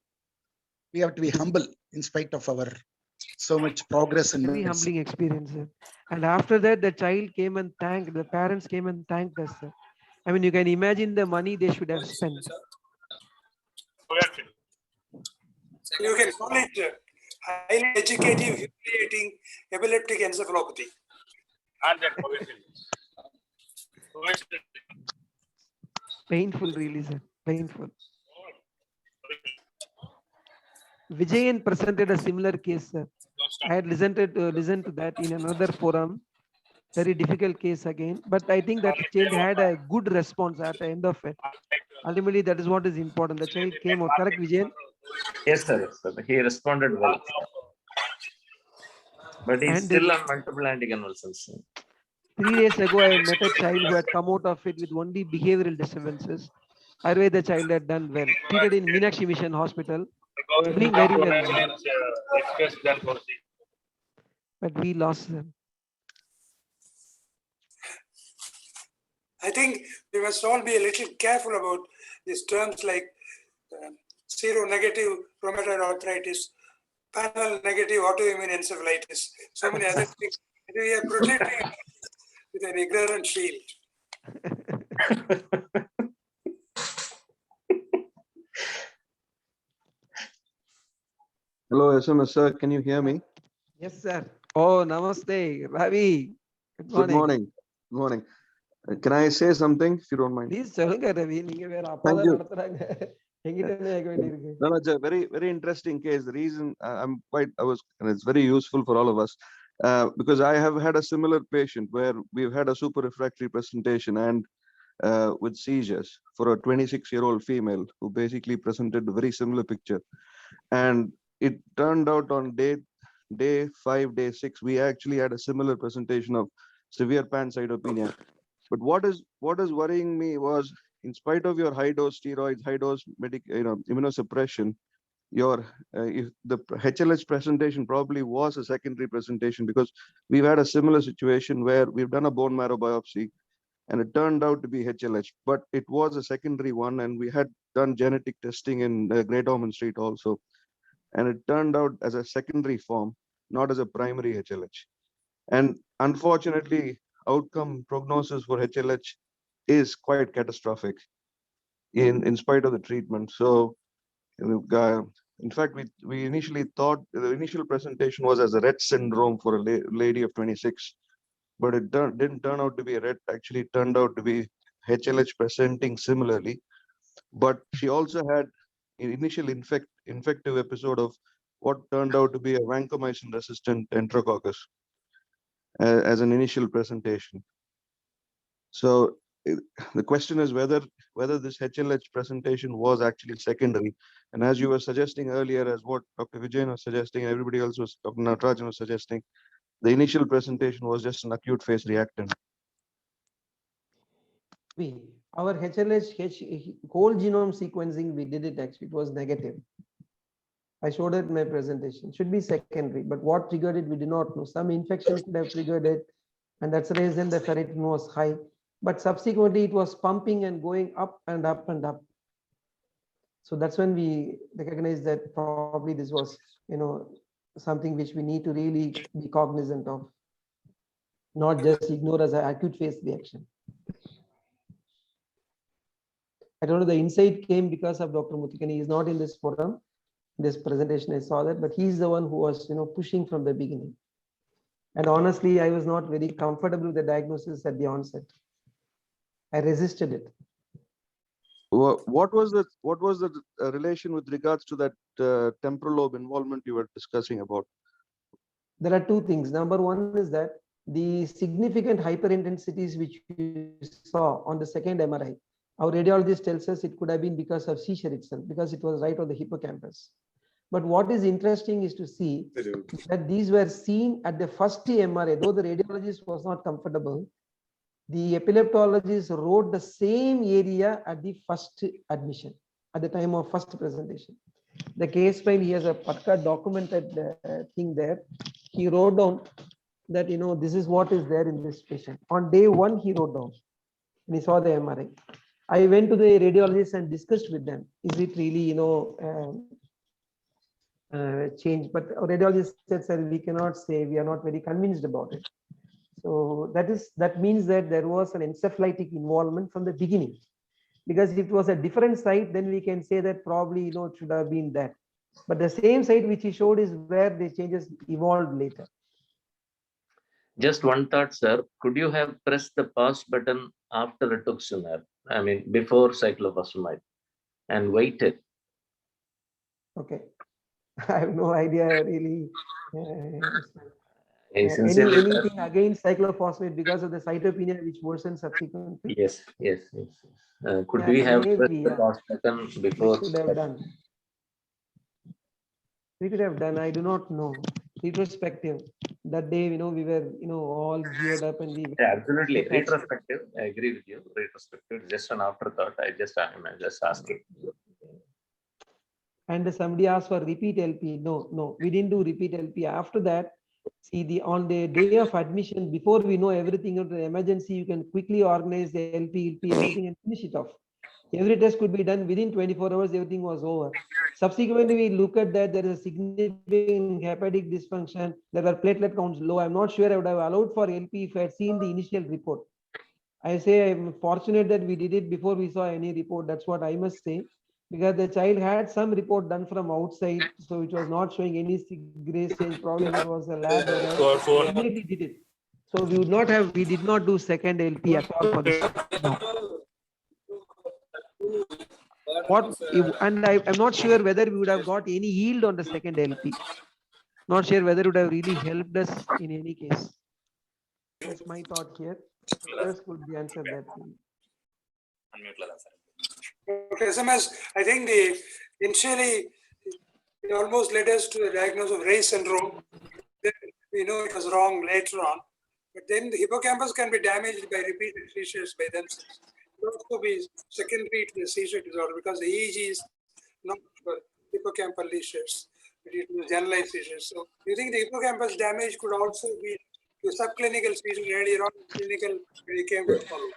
We have to be humble in spite of our so much progress in very humbling experience, sir. And after that, the child came and thanked, the parents came and thanked us, sir. I mean, you can imagine the money they should have spent. You can call it highly educative, humiliating epileptic encephalopathy. Painful, really, sir. Painful. Vijayan presented a similar case, sir. I had listened to that in another forum. Very difficult case again, but I think that child had a good response at the end of it. Ultimately, that is what is important. The child came out. Correct, Vijayan? Yes, sir. He responded well. But he's still on multiple anticonvulsants. 3 days ago, I met a child who had come out of it with only behavioral disturbances. Ayurveda child had done well. Treated in Meenakshi Mission Hospital. Doing very well. But we lost them. I think we must all be a little careful about these terms like seronegative rheumatoid arthritis, panel negative autoimmune encephalitis, so many other things. We are protecting with an ignorant shield. Hello, SMS sir, can you hear me? Yes, sir. Oh, namaste, Ravi. Good morning. Good morning. Good morning. Can I say something if you don't mind? Please சொல்லுங்க ரவி, நீங்க வேற அப்பா Thank தான் you. நடத்துறாங்க. எங்கிட்ட கேட்க வேண்டியிருக்கு. No, it's a very, very interesting case. The reason and it's very useful for all of us, because I have had a similar patient where we've had a super refractory presentation and with seizures for a 26-year-old female who basically presented a very similar picture. And it turned out on day 5, day 6, we actually had a similar presentation of severe pancytopenia. But what is worrying me was, in spite of your high dose steroids, high dose immunosuppression, your if the HLH presentation probably was a secondary presentation, because we've had a similar situation where we've done a bone marrow biopsy and it turned out to be HLH, but it was a secondary one, and we had done genetic testing in Great Ormond Street also, and it turned out as a secondary form, not as a primary HLH. And unfortunately, outcome prognosis for HLH is quite catastrophic in spite of the treatment. So, in fact, we initially thought the initial presentation was as a Rett syndrome for a lady of 26, but it didn't turn out to be a Rett. Actually, it turned out to be HLH presenting similarly, but she also had an initial infective episode of what turned out to be a vancomycin resistant enterococcus as an initial presentation. So the question is whether this HLH presentation was actually secondary. And as you were suggesting earlier, as what Dr. Vijayan was suggesting, and everybody else was, Dr. Natarajan was suggesting, the initial presentation was just an acute phase reactant. Our HLH whole genome sequencing, we did it actually, it was negative. I showed it in my presentation. Should be secondary, but what triggered it, we do not know. Some infection could have triggered it, and that's the reason the ferritin was high. But subsequently, it was pumping and going up and up and up. So that's when we recognized that probably this was, something which we need to really be cognizant of, not just ignore as an acute phase reaction. I don't know, the insight came because of Dr. Muthukkani. He is not in this forum. This presentation, I saw that, but he's the one who was, pushing from the beginning. And honestly, I was not very comfortable with the diagnosis at the onset. I resisted it. What was the relation with regards to that temporal lobe involvement you were discussing about? There are two things. Number one is that the significant hyperintensities which you saw on the second MRI, our radiologist tells us it could have been because of seizure itself, because it was right on the hippocampus. But what is interesting is to see that these were seen at the first MRI, though the radiologist was not comfortable. The epileptologist wrote the same area at the first admission, at the time of first presentation. The case file, he has a particular documented thing there. He wrote down that, this is what is there in this patient. On day 1, he wrote down, and he saw the MRI. I went to the radiologist and discussed with them, is it really, change? But our radiologist said, sir, we cannot say, we are not very convinced about it. So that means that there was an encephalitic involvement from the beginning. Because if it was a different site, then we can say that probably, it should have been that. But the same site which he showed is where the changes evolved later. Just one thought, sir. Could you have pressed the pause button after rituximab? I mean, before cyclophosphamide, and waited? Okay. I have no idea really. Anything against cyclophosphamide because of the cytopenia which worsened subsequently? Yes. Could we have pressed the pause button before? We could have done. We could have done. I do not know. Retrospective. That day, we were, all geared up and we. Yeah, absolutely. Retrospective. I agree with you. Retrospective. Just an afterthought. I'm just asking. And somebody asked for repeat LP. No, we didn't do repeat LP. After that, see, on the day of admission, before we know everything of the emergency, you can quickly organize the LP, everything and finish it off. Every test could be done within 24 hours, everything was over. Subsequently, we look at that, there is a significant hepatic dysfunction, there were platelet counts low. I'm not sure I would have allowed for LP if I had seen the initial report. I say I'm fortunate that we did it before we saw any report. That's what I must say. Because the child had some report done from outside, so it was not showing any grace change. Probably it was a lab error. We immediately did it. So we did not do second LP at all for this. No. And I'm not sure whether we would have got any yield on the second LP. Not sure whether it would have really helped us in any case. That's my thought here. Others could be answered that. Unmute la sir. Okay, SMS, I think initially it almost led us to the diagnosis of Ray's syndrome. Then we know it was wrong later on. But then the hippocampus can be damaged by repeated seizures by themselves. It could also be secondary to the seizure disorder because the EEG is not for hippocampal lesions, but it is generalized seizures. So do you think the hippocampus damage could also be to subclinical seizures earlier on, clinical, when it came to follow?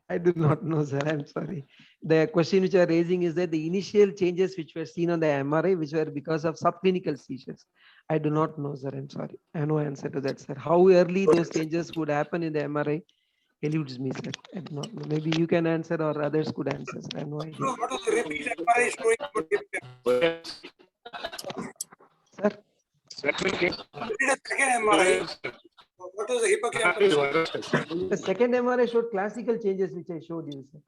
I do not know, sir. I'm sorry. The question which you are raising is that the initial changes which were seen on the MRI, which were because of subclinical seizures. I do not know, sir. I'm sorry. I have no answer to that, sir. How early those changes would happen in the MRI eludes me, sir. I do not know. Maybe you can answer or others could answer, sir. I have no idea. So what was the repeat MRI showing about hippocampus? Sir? We did a second MRI. What was the hippocampus? The second MRI showed classical changes which I showed you, sir.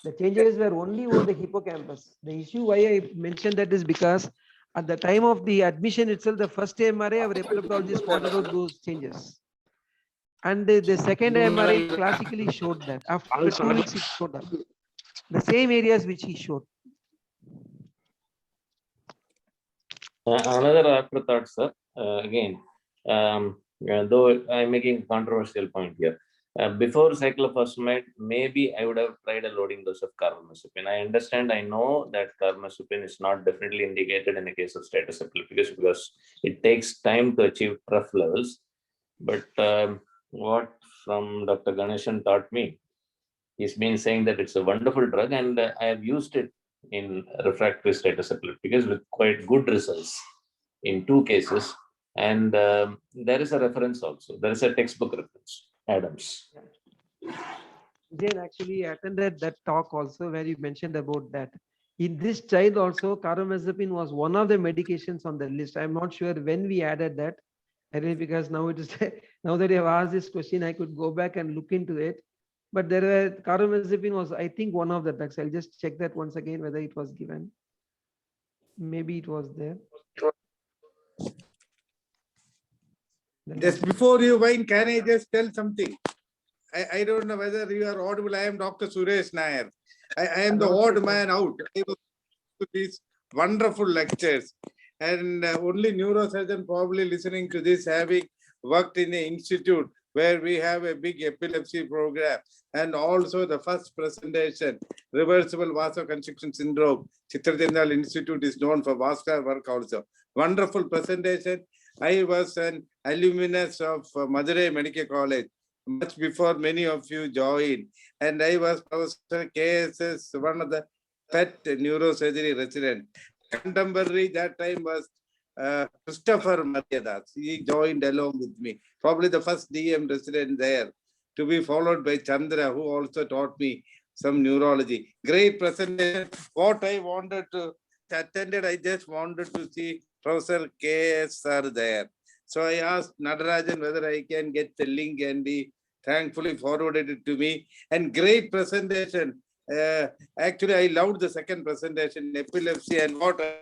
The changes were only over the hippocampus. The issue why I mentioned that is because at the time of the admission itself, the first MRI, our epileptologist spotted out those changes. And the second MRI classically showed that. After 2 weeks, it showed up. The same areas which he showed. Another afterthought, sir. Again, though I'm making a controversial point here. Before cyclophosphamide, maybe I would have tried a loading dose of carbamazepine. I understand, I know that carbamazepine is not definitely indicated in the case of status epilepticus because it takes time to achieve trough levels. But what from Dr. Ganeshan taught me, he's been saying that it's a wonderful drug and I have used it in refractory status epilepticus with quite good results in 2 cases. And there is a reference also. There is a textbook reference, Adams. Jane actually attended that talk also where you mentioned about that. In this child also, carbamazepine was one of the medications on the list. I'm not sure when we added that. I mean, because now it is now that you have asked this question, I could go back and look into it. But there were carbamazepine was, I think, one of the drugs. I'll just check that once again whether it was given. Maybe it was there. Just before you wind, can I just tell something? I don't know whether you are audible. I am Dr. Suresh Nair. I am the odd man out. I was to these wonderful lectures. And only neurosurgeon probably listening to this, having worked in the institute where we have a big epilepsy program. And also the first presentation, reversible vasoconstriction syndrome. Chitrajendal Institute is known for vascular work also. Wonderful presentation. I was an alumnus of Madurai Medical College much before many of you joined. And I was Professor KSS, one of the pet neurosurgery resident. Contemporary that time was Christopher Madhyadas. He joined along with me. Probably the first DM resident there, to be followed by Chandra, who also taught me some neurology. Great presentation. What I wanted to attend, I just wanted to see Professor K.S. sir there. So I asked Nadarajan whether I can get the link, and he thankfully forwarded it to me. And great presentation. Actually, I loved the second presentation, epilepsy, and what to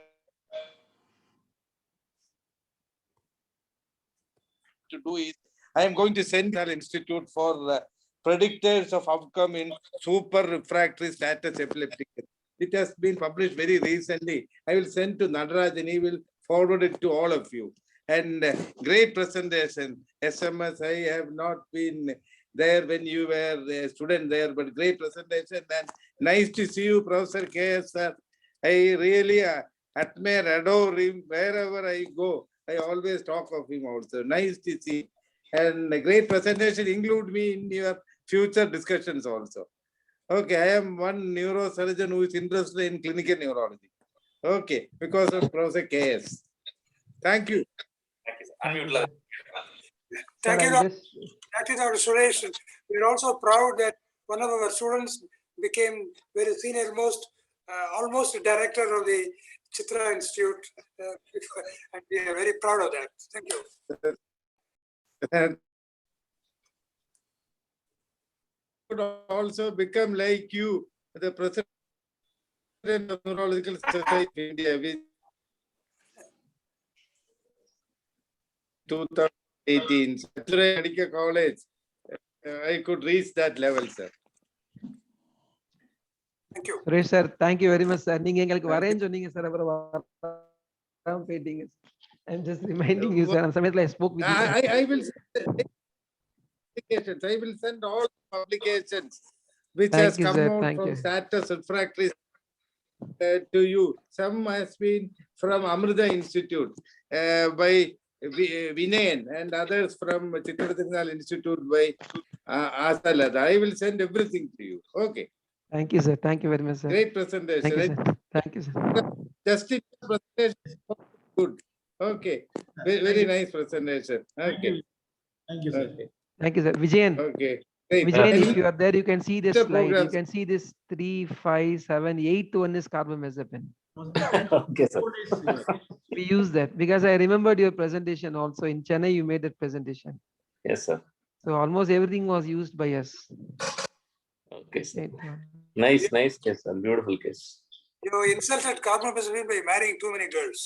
do is I am going to send an institute for predictors of outcome in super refractory status epilepticus. It has been published very recently. I will send to Nadaraj and he will forward it to all of you. And great presentation. SMS, I have not been there when you were a student there, but great presentation and nice to see you, Professor KS. I really admire, adore him. Wherever I go, I always talk of him also. Nice to see. And a great presentation. Include me in your future discussions also. Okay, I am one neurosurgeon who is interested in clinical neurology. Okay, because of Professor KS. Thank you. Thank you, Dr. Suresh. We're also proud that one of our students became very senior most, almost a director of the Chitra Institute. And we are very proud of that. Thank you. And could also become like you, the president. President of Neurological Society of India, which 2018, Saturday Medical College, I could reach that level, sir. Thank you. Suresh sir, thank you very much sir. நீங்க எங்களுக்கு வரேன்னு சொன்னீங்க sir, அப்புறம் வராம போயிட்டீங்க. I'm just reminding you sir. அந்த சமயத்துல I spoke with you. I will send applications. I will send all publications which Thank has you, come sir. out Thank from you. status refractory to you. Some has been from Amrita Institute by Vinayan, and others from Chitrathirungal Institute by Asalad. I will send everything to you. Okay. Thank you sir. Thank you very much sir. Great presentation. Thank you sir. Thank you sir. Just in presentation. Good. Okay. Very nice presentation. Okay. Thank you, sir. Okay. Thank you sir. Vijayan. Okay. Great. Vijayan, if you are there, you can see this Future slide. You programs. can see this 3, 5, 7, 8 one is carbamazepine. Okay, sir. We use that because I remembered your presentation also in Chennai. You made that presentation. Yes, sir. So almost everything was used by us. Okay, sir. Right. Nice case, sir. Beautiful case. You insulted carbamazepine by marrying too many girls.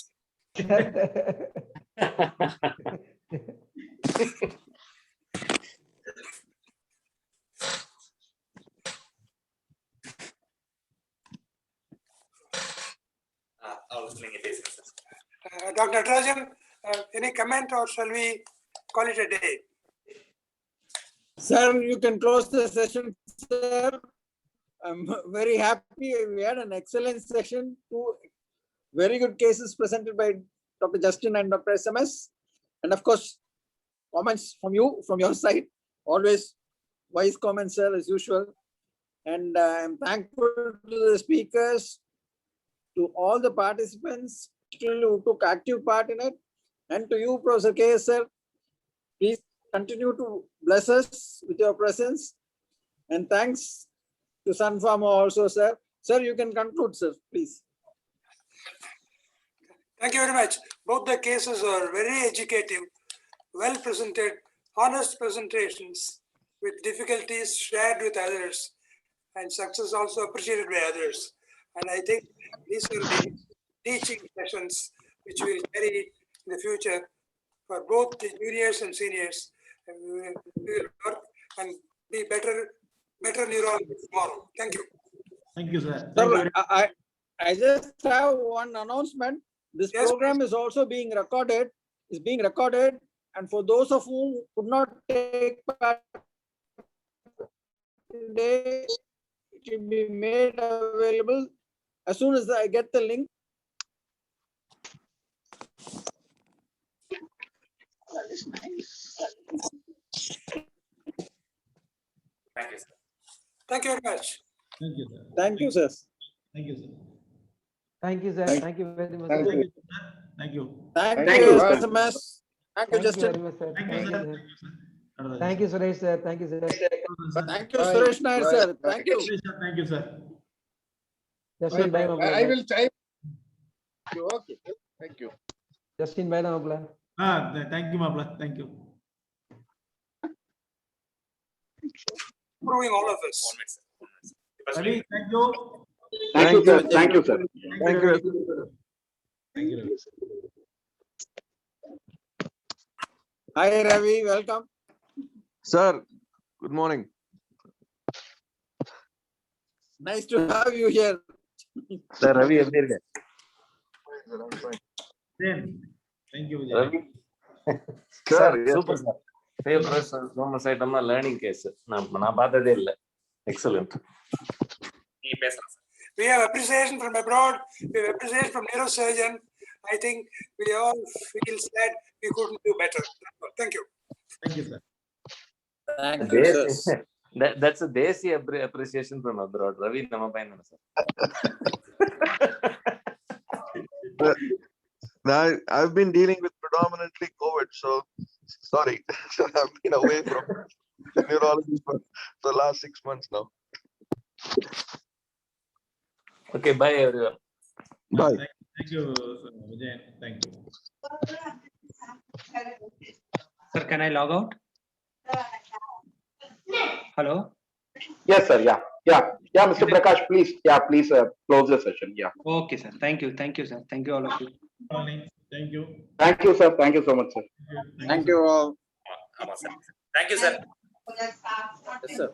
Dr. Natarajan, any comment or shall we call it a day? Sir, you can close the session, sir. I'm very happy. We had an excellent session. Two very good cases presented by Dr. Justin and Dr. SMS. And of course, comments from you, from your side. Always wise comments, sir, as usual. And I'm thankful to the speakers, to all the participants who took active part in it, and to you, Professor KS, sir. Please continue to bless us with your presence. And thanks to Sun Pharma also, sir. Sir, you can conclude, sir, please. Thank you very much. Both the cases are very educative, well presented, honest presentations with difficulties shared with others and success also appreciated by others. And I think these are the teaching sessions which we will carry in the future for both the juniors and seniors. And we will work and be better neurologists tomorrow. Thank you. Thank you, sir. Thank Sir, you very I just have one announcement. This Yes, program is also being recorded, and for those of whom could not take part today, it will be made available as soon as I get the link. That is nice. Thank you, sir. Thank you very much. Thank you, sir. Thank you, sir. Thank you, sir. Thank you sir. Thank you very much. Thank sir. you. Thank you. Thank Thank you, you. SMS. Thank you, Thank you Justin. very much sir. Thank you, sir. Thank you, sir. Thank you Suresh sir. Thank you sir. Thank you, Bye. Suresh Nair, Bye. sir. Bye. Thank you. Thank you, sir. Justin bye I will type. Okay. Thank you. Justin bye Mapla. Thank you, Mapla. Thank you. Improving all of us. Ravi, thank you. Thank you, sir. Thank you, sir. Thank you. Thank you, Ravi. Hi, Ravi. Welcome. Sir, good morning. Nice to have you here. Sir, Ravi, எப்படி இருக்க? Thank you, Vijay. Ravi. Sir, Sir, yes, super, sir. Papers, சோமசைட்டம்னா learning case. நான் பார்த்ததே இல்ல. Excellent. நீ பேசலாம் sir. We have appreciation from abroad. We have appreciation from neurosurgeon. I think we all feel sad we couldn't do better. Thank you. Thank you, sir. Thank you, sir. That's a desi appreciation from abroad. Ravi, நம்ம பையன் sir. I've been dealing with predominantly COVID, so sorry. I've been away from neurology for the last 6 months now. Okay, bye everyone. Bye. Thank you, Vijay. Thank you. Sir, can I log out? Hello? Yes, sir. Yeah. Yeah, Mr. Prakash, please, please close the session. Yeah. Okay, sir. Thank you, sir. Thank you all of you. Thank you. Thank you, sir. Thank you so much, sir. Thank you all. ஆமா sir. Thank you, sir. Yes, sir.